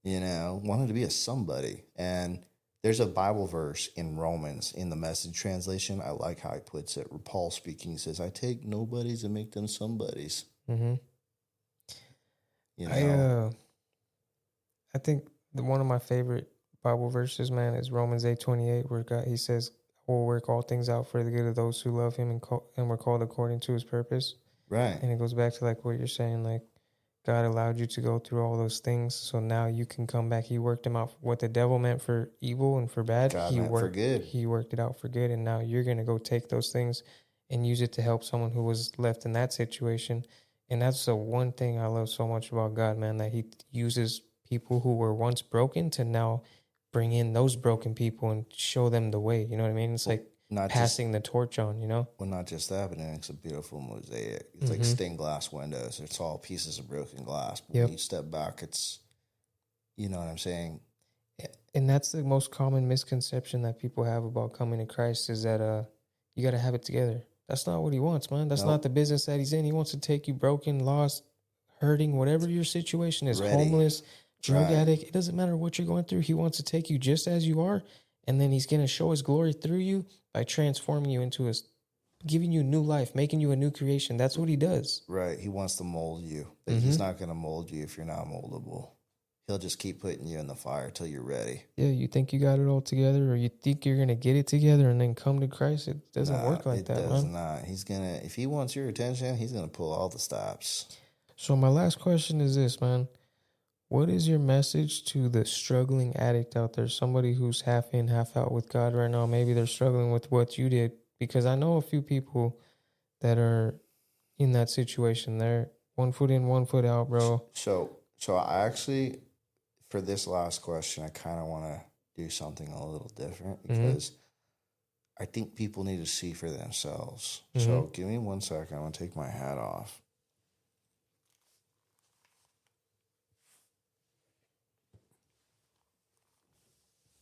You know, wanted to be a somebody. And there's a Bible verse in Romans in the Message translation. I like how he puts it. Paul speaking, he says, I take nobodies and make them somebodies. Mm-hmm. You know? I think one of my favorite Bible verses, man, is Romans 8:28, where God, he says, I will work all things out for the good of those who love him and were called according to his purpose. Right. And it goes back to like what you're saying, like God allowed you to go through all those things, so now you can come back. He worked them out. What the devil meant for evil and for bad, he worked it out for good, and now you're going to go take those things and use it to help someone who was left in that situation. And that's the one thing I love so much about God, man, that he uses people who were once broken to now bring in those broken people and show them the way. You know what I mean? It's like Not just passing the torch on, you know? well, not just that, but it's a beautiful mosaic. It's like Mm-hmm. stained glass windows. It's all pieces of broken glass. But Yep. when you step back, it's, you know what I'm saying? And that's the most common misconception that people have about coming to Christ is that you got to have it together. That's not what he wants, man. That's Nope. not the business that he's in. He wants to take you broken, lost, hurting, whatever your situation is, Ready. homeless, drug Right. addict. It doesn't matter what you're going through. He wants to take you just as you are. And then he's going to show his glory through you by transforming you into giving you new life, making you a new creation. That's what he does. Right. He wants to mold you. But Mm-hmm. he's not going to mold you if you're not moldable. He'll just keep putting you in the fire till you're ready. Yeah, you think you got it all together, or you think you're going to get it together and then come to Christ. It doesn't work like that, man. It does not. He's going to, if he wants your attention, he's going to pull all the stops. So my last question is this, man. What is your message to the struggling addict out there? Somebody who's half in, half out with God right now. Maybe they're struggling with what you did. Because I know a few people that are in that situation. They're 1 foot in, 1 foot out, bro. So I actually, for this last question, I kind of want to do something a little different because I think people need to see for themselves. So give me 1 second. I'm going to take my hat off.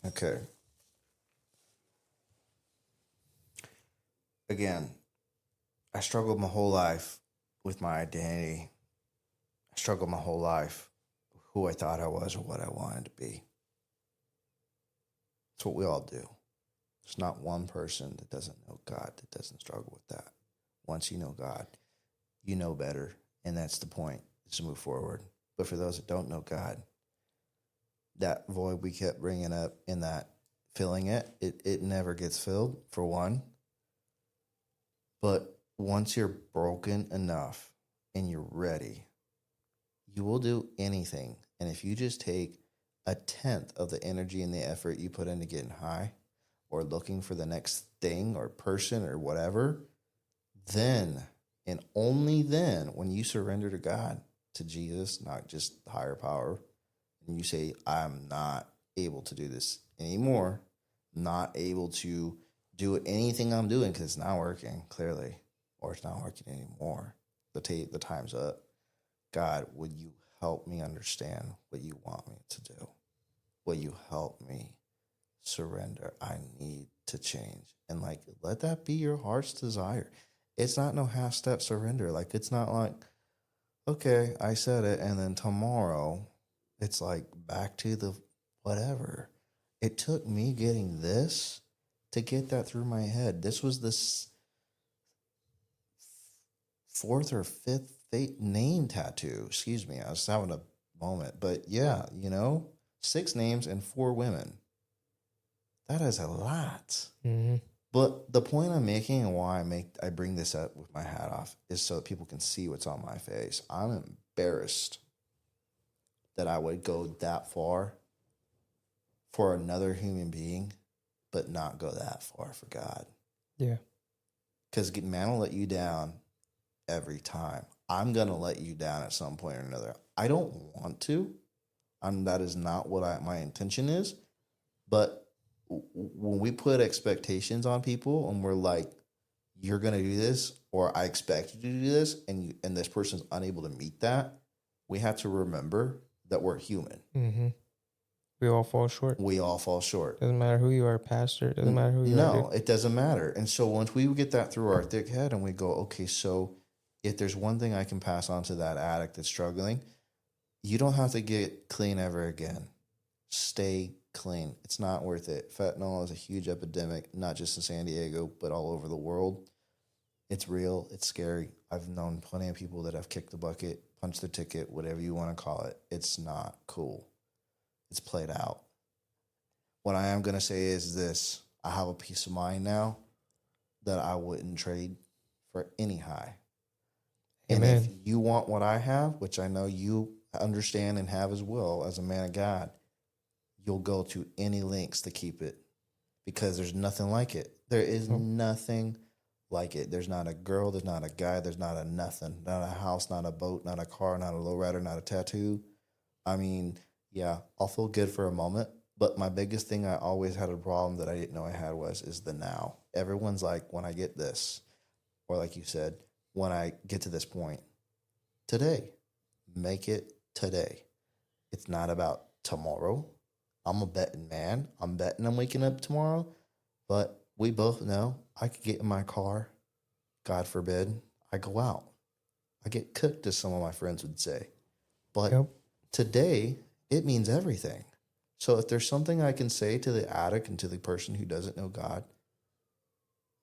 Okay. Again, I struggled my whole life with my identity. I struggled my whole life with who I thought I was or what I wanted to be. That's what we all do. There's not one person that doesn't know God that doesn't struggle with that. Once you know God, you know better, and that's the point, is to move forward. But for those that don't know God, that void we kept bringing up in that filling it never gets filled, for one. But once you're broken enough and you're ready, you will do anything. And if you just take 1/10 of the energy and the effort you put into getting high or looking for the next thing or person or whatever, then and only then, when you surrender to God, to Jesus, not just higher power, and you say, I'm not able to do this anymore, not able to do anything I'm doing because it's not working, clearly, or it's not working anymore. The time's up. God, would you help me understand what you want me to do? Will you help me surrender? I need to change. And let that be your heart's desire. It's not no half-step surrender. It's not like, okay, I said it, and then tomorrow it's back to the whatever. It took me getting this to get that through my head. This was this 4th or 5th name tattoo. Excuse me. I was having a moment. But yeah, 6 names and 4 women. That is a lot. Mm-hmm. But the point I'm making and why I bring this up with my hat off is so that people can see what's on my face. I'm embarrassed that I would go that far for another human being, but not go that far for God. Yeah. Because man will let you down every time. I'm going to let you down at some point or another. I don't want to. That is not what my intention is. But when we put expectations on people and we're like, you're going to do this, or I expect you to do this, and this person's unable to meet that, we have to remember that we're human. Mm-hmm. We all fall short. Doesn't matter who you are, pastor. Doesn't matter who you are. No, it doesn't matter. And so once we get that through our thick head and we go, okay, so if there's one thing I can pass on to that addict that's struggling, you don't have to get clean ever again. Stay clean. It's not worth it. Fentanyl is a huge epidemic, not just in San Diego, but all over the world. It's real. It's scary. I've known plenty of people that have kicked the bucket, punched the ticket, whatever you want to call it. It's not cool. It's played out. What I am going to say is this. I have a peace of mind now that I wouldn't trade for any high. Amen. And if you want what I have, which I know you understand and have as well as a man of God, you'll go to any lengths to keep it because there's nothing like it. There is nothing like it. There's not a girl, there's not a guy, there's not a nothing. Not a house, not a boat, not a car, not a lowrider, not a tattoo. I mean, yeah, I'll feel good for a moment, But my biggest thing I always had a problem that I didn't know I had is the now. Everyone's like, when I get this, or like you said, when I get to this point, today, make it today. It's not about tomorrow. I'm a betting man. I'm betting I'm waking up tomorrow. But we both know I could get in my car. God forbid, I go out. I get cooked, as some of my friends would say. But Yep. today, it means everything. So if there's something I can say to the addict and to the person who doesn't know God,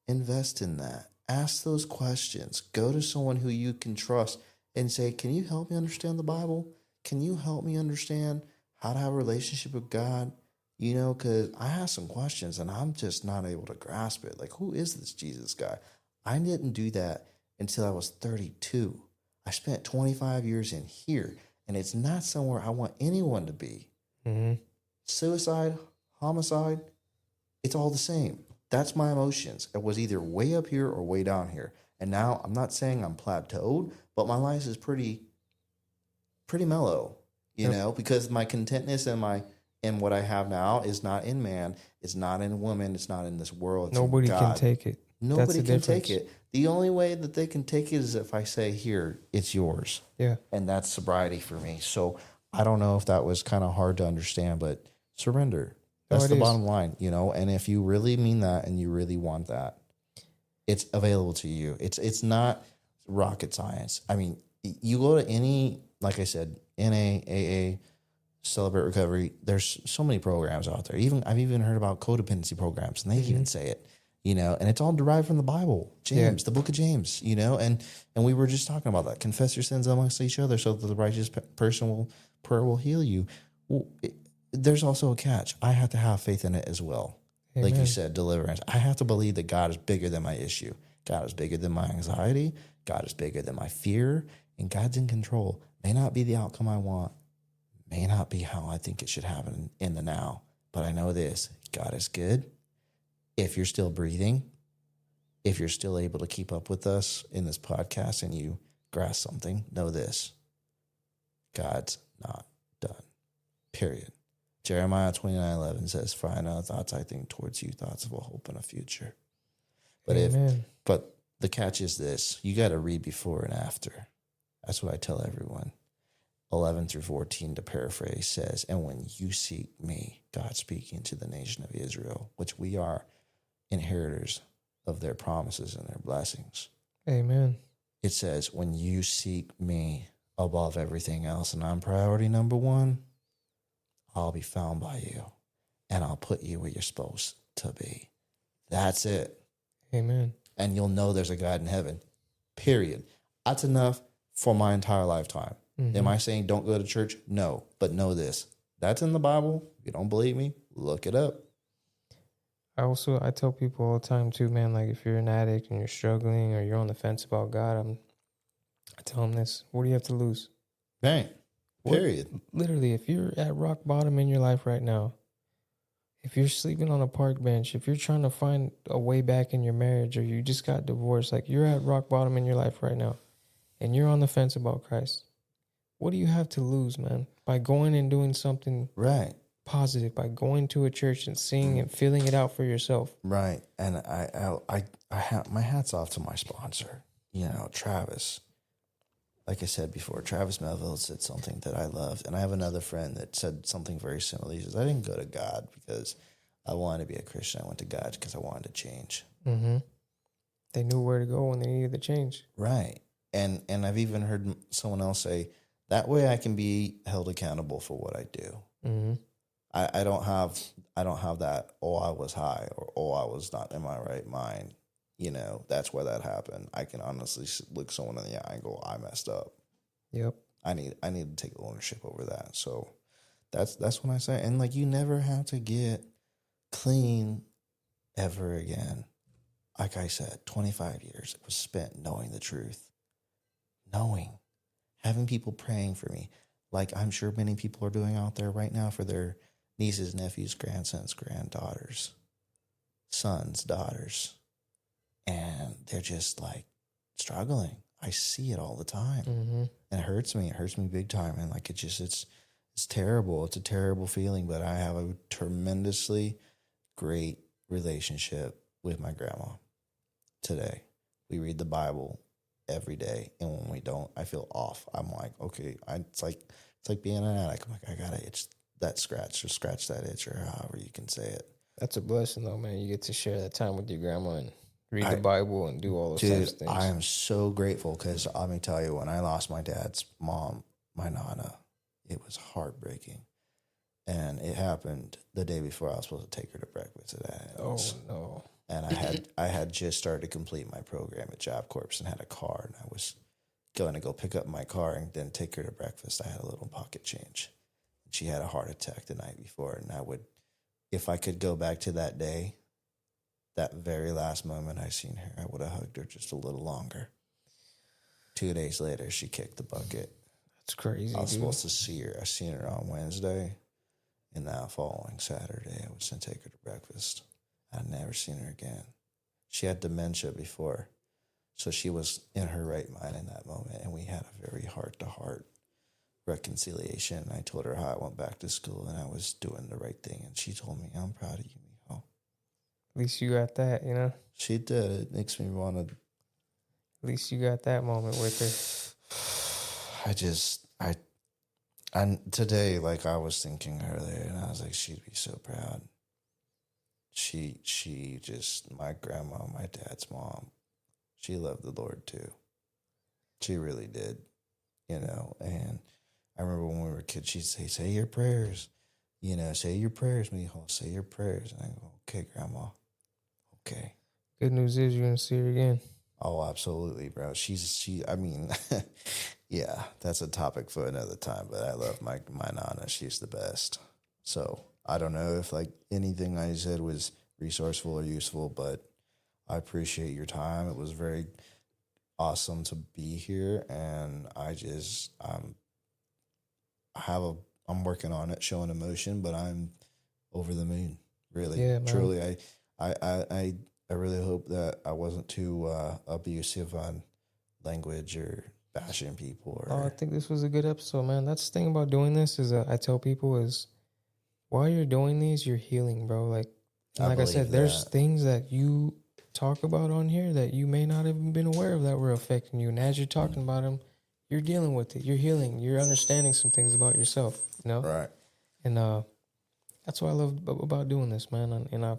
invest in that. Ask those questions. Go to someone who you can trust and say, can you help me understand the Bible? Can you help me understand how to have a relationship with God? You know, because I have some questions and I'm just not able to grasp it. Like, who is this Jesus guy? I didn't do that until I was 32. I spent 25 years in here, and it's not somewhere I want anyone to be. Mm-hmm. Suicide, homicide, it's all the same. That's my emotions. It was either way up here or way down here. And now I'm not saying I'm plateaued, but my life is pretty mellow, you know, because my contentness and what I have now is not in man, it's not in a woman, it's not in this world. It's Nobody in can God. take it. Nobody That's the can difference. take it. The only way that they can take it is if I say, here, it's yours. Yeah. And that's sobriety for me. So I don't know if that was kind of hard to understand, but surrender. That's the bottom line, you know. And if you really mean that and you really want that, it's available to you. It's not rocket science. I mean, you go to any, like I said, NA, AA, Celebrate Recovery. There's so many programs out there. I've even heard about codependency programs, and they even say it, you know. And it's all derived from the Bible, James, the Book of James, you know. And we were just talking about that. Confess your sins amongst each other, so that the righteous prayer will heal you. Well, there's also a catch. I have to have faith in it as well. Amen. Like you said, deliverance. I have to believe that God is bigger than my issue. God is bigger than my anxiety. God is bigger than my fear. And God's in control. May not be the outcome I want. May not be how I think it should happen in the now. But I know this. God is good. If you're still breathing, if you're still able to keep up with us in this podcast and you grasp something, know this. God's not done. Period. Jeremiah 29:11 says, "For I know the thoughts I think towards you, thoughts of a hope and a future." But but the catch is this: you got to read before and after. That's what I tell everyone. 11 through 14, to paraphrase, says, "And when you seek me," God speaking to the nation of Israel, which we are inheritors of their promises and their blessings. Amen. It says, when you seek me above everything else, and I'm priority number one, I'll be found by you, and I'll put you where you're supposed to be. That's it. Amen. And you'll know there's a God in heaven. Period. That's enough for my entire lifetime. Mm-hmm. Am I saying don't go to church? No. But know this. That's in the Bible. If you don't believe me, look it up. I tell people all the time too, man, like if you're an addict and you're struggling or you're on the fence about God, I tell them this: what do you have to lose? Right. Period. Literally, if you're at rock bottom in your life right now, if you're sleeping on a park bench, if you're trying to find a way back in your marriage, or you just got divorced, like you're at rock bottom in your life right now, and you're on the fence about Christ, what do you have to lose, man? By going and doing something right positive, by going to a church and seeing and feeling it out for yourself. Right. And I have my hat's off to my sponsor, you know, Travis. Like I said before, Travis Melville said something that I loved. And I have another friend that said something very similar. He says, I didn't go to God because I wanted to be a Christian. I went to God because I wanted to change. Mm-hmm. They knew where to go when they needed the change. Right. And I've even heard someone else say, that way I can be held accountable for what I do. Mm-hmm. I don't have that, oh, I was high, or oh, I was not in my right mind. You know, that's where that happened. I can honestly look someone in the eye and go, I messed up. Yep. I need to take ownership over that. So that's when I say, and like, you never have to get clean ever again. Like I said, 25 years was spent knowing the truth, having people praying for me, like I'm sure many people are doing out there right now for their nieces, nephews, grandsons, granddaughters, sons, daughters. And they're just like struggling. I see it all the time. Mm-hmm. And it hurts me. It hurts me big time. And like, it's It's terrible. It's a terrible feeling, but I have a tremendously great relationship with my grandma today. We read the Bible every day, and when we don't, I feel off. I'm like, okay, it's like being an addict. I'm like, I gotta itch that scratch or scratch that itch or however you can say it. That's a blessing, though, man. You get to share that time with your grandma and read the Bible and do all those Dude, types of things. I am so grateful because let me tell you, when I lost my dad's mom, my nana, it was heartbreaking. And it happened the day before I was supposed to take her to breakfast at that. Oh, no. And I had just started to complete my program at Job Corps and had a car, and I was going to go pick up my car and then take her to breakfast. I had a little pocket change. She had a heart attack the night before, and I would, if I could go back to that day, that very last moment I seen her, I would have hugged her just a little longer. 2 days later, she kicked the bucket. That's crazy, I was dude. supposed to see her. I seen her on Wednesday, and that following Saturday, I was going to take her to breakfast. I'd never seen her again. She had dementia before, so she was in her right mind in that moment, and we had a very heart-to-heart reconciliation. I told her how I went back to school and I was doing the right thing, and she told me, I'm proud of you, Mijo. At least you got that, you know? She did. It makes me want to... At least you got that moment with her. I today, like I was thinking earlier, and I was like, she'd be so proud. She just, my grandma, my dad's mom, she loved the Lord too. She really did, you know. And I remember when we were kids, she'd say your prayers, you know, say your prayers, mijo, say your prayers. And I go, okay, grandma, okay. Good news is you're going to see her again. Oh, absolutely, bro. I mean, yeah, that's a topic for another time, but I love my nana. She's the best. So I don't know if like anything I said was resourceful or useful, but I appreciate your time. It was very awesome to be here, and I'm working on it, showing emotion, but I'm over the moon. Really, yeah, man. Truly, I really hope that I wasn't too abusive on language or bashing people. I think this was a good episode, man. That's the thing about doing this is I tell people is while you're doing these, you're healing, bro. Like I said, there's things that you talk about on here that you may not have even been aware of that were affecting you. And as you're talking about them, you're dealing with it. You're healing. You're understanding some things about yourself, you know? Right. And that's what I love about doing this, man. And I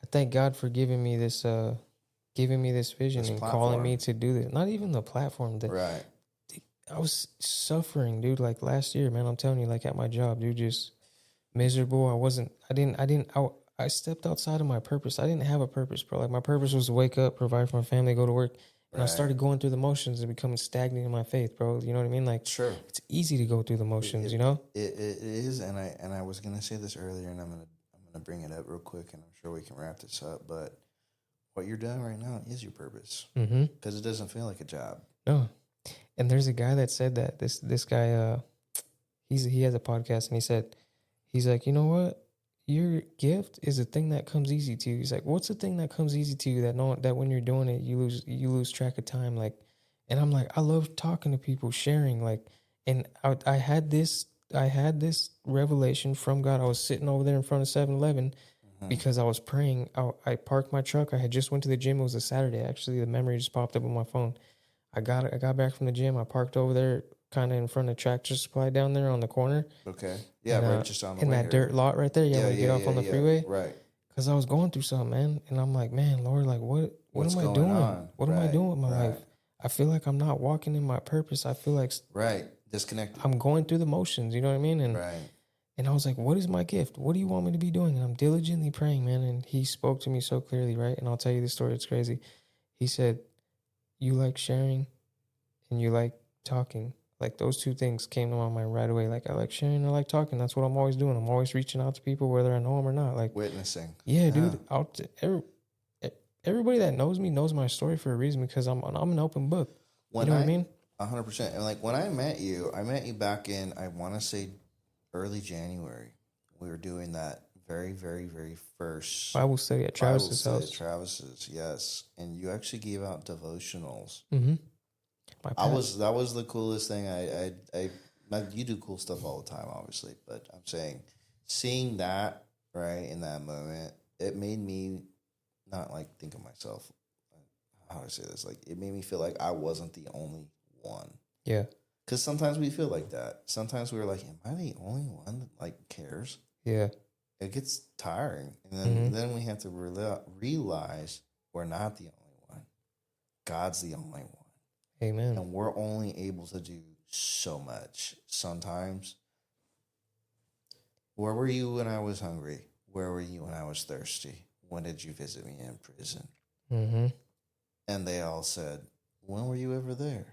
thank God for giving me this vision and calling me to do this. Not even the platform. Right. I was suffering, dude. Like last year, man. I'm telling you, like at my job, dude, just miserable. I stepped outside of my purpose. I didn't have a purpose, bro. Like my purpose was to wake up, provide for my family, go to work. And I started going through the motions and becoming stagnant in my faith, bro. You know what I mean? Like, sure, it's easy to go through the motions, you know? It is, and I was gonna say this earlier, and I'm gonna bring it up real quick, and I'm sure we can wrap this up. But what you're doing right now is your purpose, because it doesn't feel like a job. No, and there's a guy that said that this guy, he has a podcast, and he's like, you know what? Your gift is a thing that comes easy to you. He's like, what's the thing that comes easy to you that when you're doing it, you lose track of time? Like, and I'm like, I love talking to people, sharing, like, and I had this revelation from God. I was sitting over there in front of 7-Eleven because I was praying. I parked my truck. I had just went to the gym. It was a Saturday. Actually, the memory just popped up on my phone. I got back from the gym. I parked over there, kind of in front of Tractor Supply down there on the corner. Okay. Yeah, and, right, just on the in way that here. dirt lot right there. Yeah, when you get off on the freeway. Right. Because I was going through something, man. And I'm like, man, Lord, like, what am I doing? What am I doing with my life? I feel like I'm not walking in my purpose. I feel like... Disconnected. I'm going through the motions, you know what I mean? And I was like, what is my gift? What do you want me to be doing? And I'm diligently praying, man. And he spoke to me so clearly, right? And I'll tell you this story. It's crazy. He said, you like sharing and you like talking. Like those two things came to my mind right away. Like I like sharing and I like talking. That's what I'm always doing. I'm always reaching out to people, whether I know them or not. Like witnessing. Yeah, dude. Everybody that knows me knows my story for a reason because I'm an open book. You know what I mean? 100%. And like when I met you back in, I want to say early January. We were doing that very, very, very first Bible study at Travis's house. Travis's, yes. And you actually gave out devotionals. Mm-hmm. That was the coolest thing. I Like, you do cool stuff all the time, obviously, but I'm saying seeing that right in that moment, it made me not like think of myself. How do I say this? Like, it made me feel like I wasn't the only one. Yeah. Because sometimes we feel like that. Sometimes we're like, am I the only one that like cares? Yeah. It gets tiring, and then we have to realize we're not the only one. God's the only one. Amen. And we're only able to do so much. Sometimes, where were you when I was hungry? Where were you when I was thirsty? When did you visit me in prison? Mm-hmm. And they all said, when were you ever there?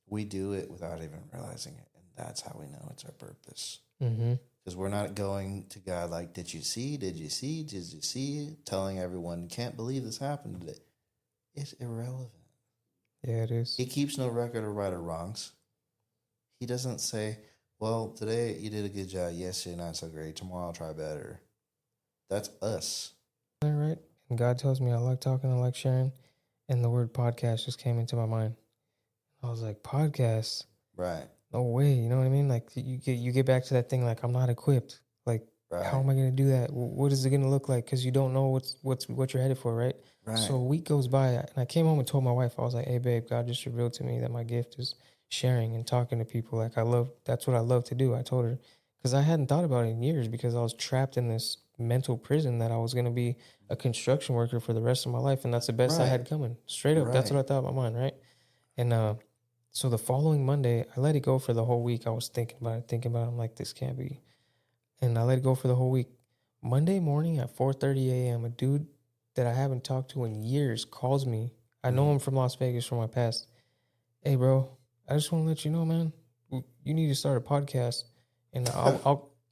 We do it without even realizing it. And that's how we know it's our purpose. Mm-hmm. Because we're not going to God like, did you see? Did you see? Did you see? Telling everyone, you can't believe this happened today. It's irrelevant. Yeah, it is. He keeps no record of right or wrongs. He doesn't say, well, today you did a good job. Yesterday not so great. Tomorrow I'll try better. That's us. All right. And God tells me I like talking, I like sharing. And the word podcast just came into my mind. I was like, podcast? Right. No way. You know what I mean? Like you get back to that thing like I'm not equipped. Like how am I going to do that? What is it going to look like? Because you don't know what you're headed for, right? Right. So a week goes by, and I came home and told my wife, I was like, hey, babe, God just revealed to me that my gift is sharing and talking to people. Like that's what I love to do. I told her, because I hadn't thought about it in years, because I was trapped in this mental prison that I was going to be a construction worker for the rest of my life. And that's the best I had coming. Straight up. That's what I thought in my mind, right? And so the following Monday, I let it go for the whole week. I was thinking about it. I'm like, this can't be. And I let it go for the whole week. Monday morning at 4:30 a.m., a dude that I haven't talked to in years calls me. I know him from Las Vegas from my past. Hey, bro, I just want to let you know, man, you need to start a podcast. And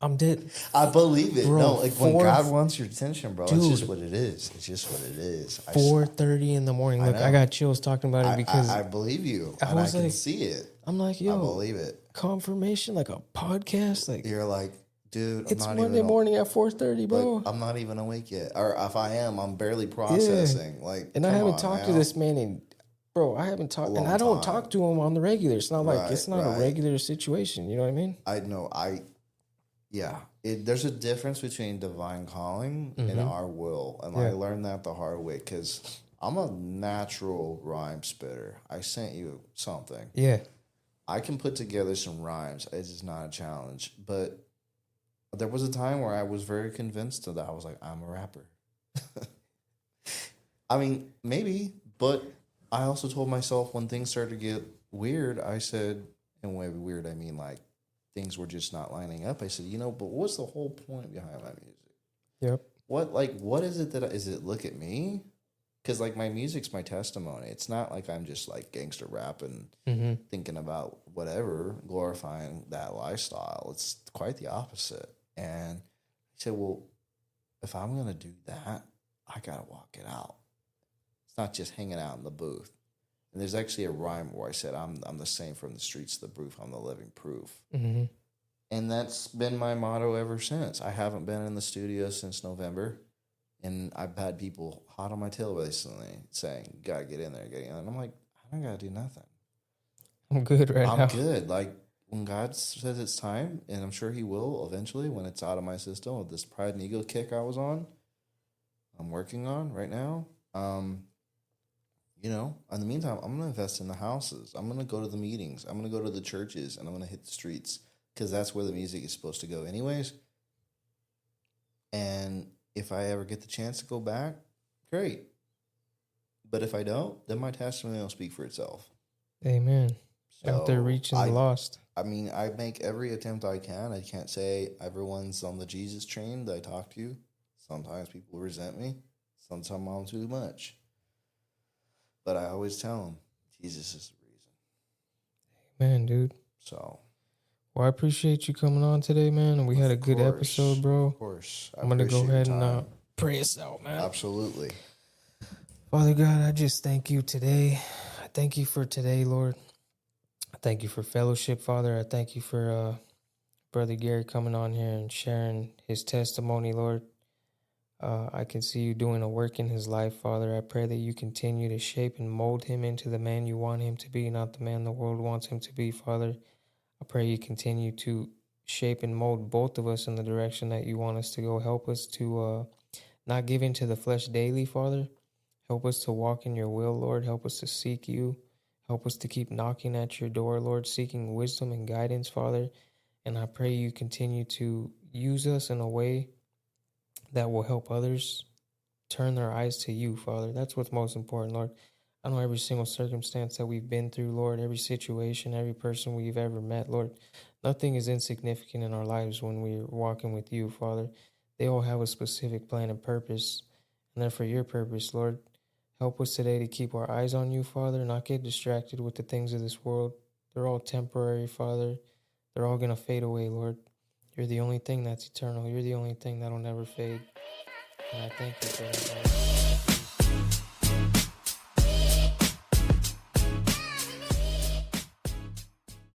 I'm dead. I believe it. Bro, no, like when God wants your attention, bro, it's just what it is. It's just what it is. 4:30 in the morning. Look, I got chills talking about it because I believe you. I was can like, see it. I'm like, yo, I believe it. Confirmation, like a podcast. Like you're like, dude, it's Monday morning at 4:30, bro. Like, I'm not even awake yet. Or if I am, I'm barely processing. Yeah. Like, and I haven't talked to this man in, bro, I haven't talked, and I don't talk to him on the regular. It's not like, it's not a regular situation. You know what I mean? I know. Yeah. There's a difference between divine calling and our will. And I learned that the hard way because I'm a natural rhyme spitter. I sent you something. Yeah. I can put together some rhymes. It is not a challenge. But there was a time where I was very convinced of that. I was like, I'm a rapper. I mean, maybe, but I also told myself when things started to get weird, I said, and when weird, I mean like things were just not lining up. I said, but what's the whole point behind my music? Yep. What is it is it look at me? Because like my music's my testimony. It's not like I'm just like gangster rapping, thinking about whatever, glorifying that lifestyle. It's quite the opposite. And he said, well, if I'm going to do that, I got to walk it out. It's not just hanging out in the booth. And there's actually a rhyme where I said, I'm the same from the streets to the booth. I'm the living proof. Mm-hmm. And that's been my motto ever since. I haven't been in the studio since November. And I've had people hot on my tail recently saying, you got to get in there, And I'm like, I don't got to do nothing. I'm good now. I'm good. Like, when God says it's time, and I'm sure he will eventually when it's out of my system with this pride and ego kick I was on, I'm working on right now. In the meantime, I'm going to invest in the houses. I'm going to go to the meetings. I'm going to go to the churches, and I'm going to hit the streets because that's where the music is supposed to go anyways. And if I ever get the chance to go back, great. But if I don't, then my testimony will speak for itself. Amen. So out there reaching the lost. I mean, I make every attempt I can. I can't say everyone's on the Jesus train that I talk to. Sometimes people resent me. Sometimes I'm too much. But I always tell them, Jesus is the reason. Amen, dude. So. Well, I appreciate you coming on today, man. And we had a good episode, bro. Of course. I'm going to go ahead and pray us out, man. Absolutely. Father God, I just thank you today. I thank you for today, Lord. I thank you for fellowship, Father. I thank you for Brother Gary coming on here and sharing his testimony, Lord. I can see you doing a work in his life, Father. I pray that you continue to shape and mold him into the man you want him to be, not the man the world wants him to be, Father. I pray you continue to shape and mold both of us in the direction that you want us to go. Help us to not give in to the flesh daily, Father. Help us to walk in your will, Lord. Help us to seek you. Help us to keep knocking at your door, Lord, seeking wisdom and guidance, Father. And I pray you continue to use us in a way that will help others turn their eyes to you, Father. That's what's most important, Lord. I know every single circumstance that we've been through, Lord, every situation, every person we've ever met, Lord, nothing is insignificant in our lives when we're walking with you, Father. They all have a specific plan and purpose, and they're for your purpose, Lord. Help us today to keep our eyes on you, Father, not get distracted with the things of this world. They're all temporary, Father. They're all going to fade away, Lord. You're the only thing that's eternal. You're the only thing that'll never fade. And I thank you for that, Lord.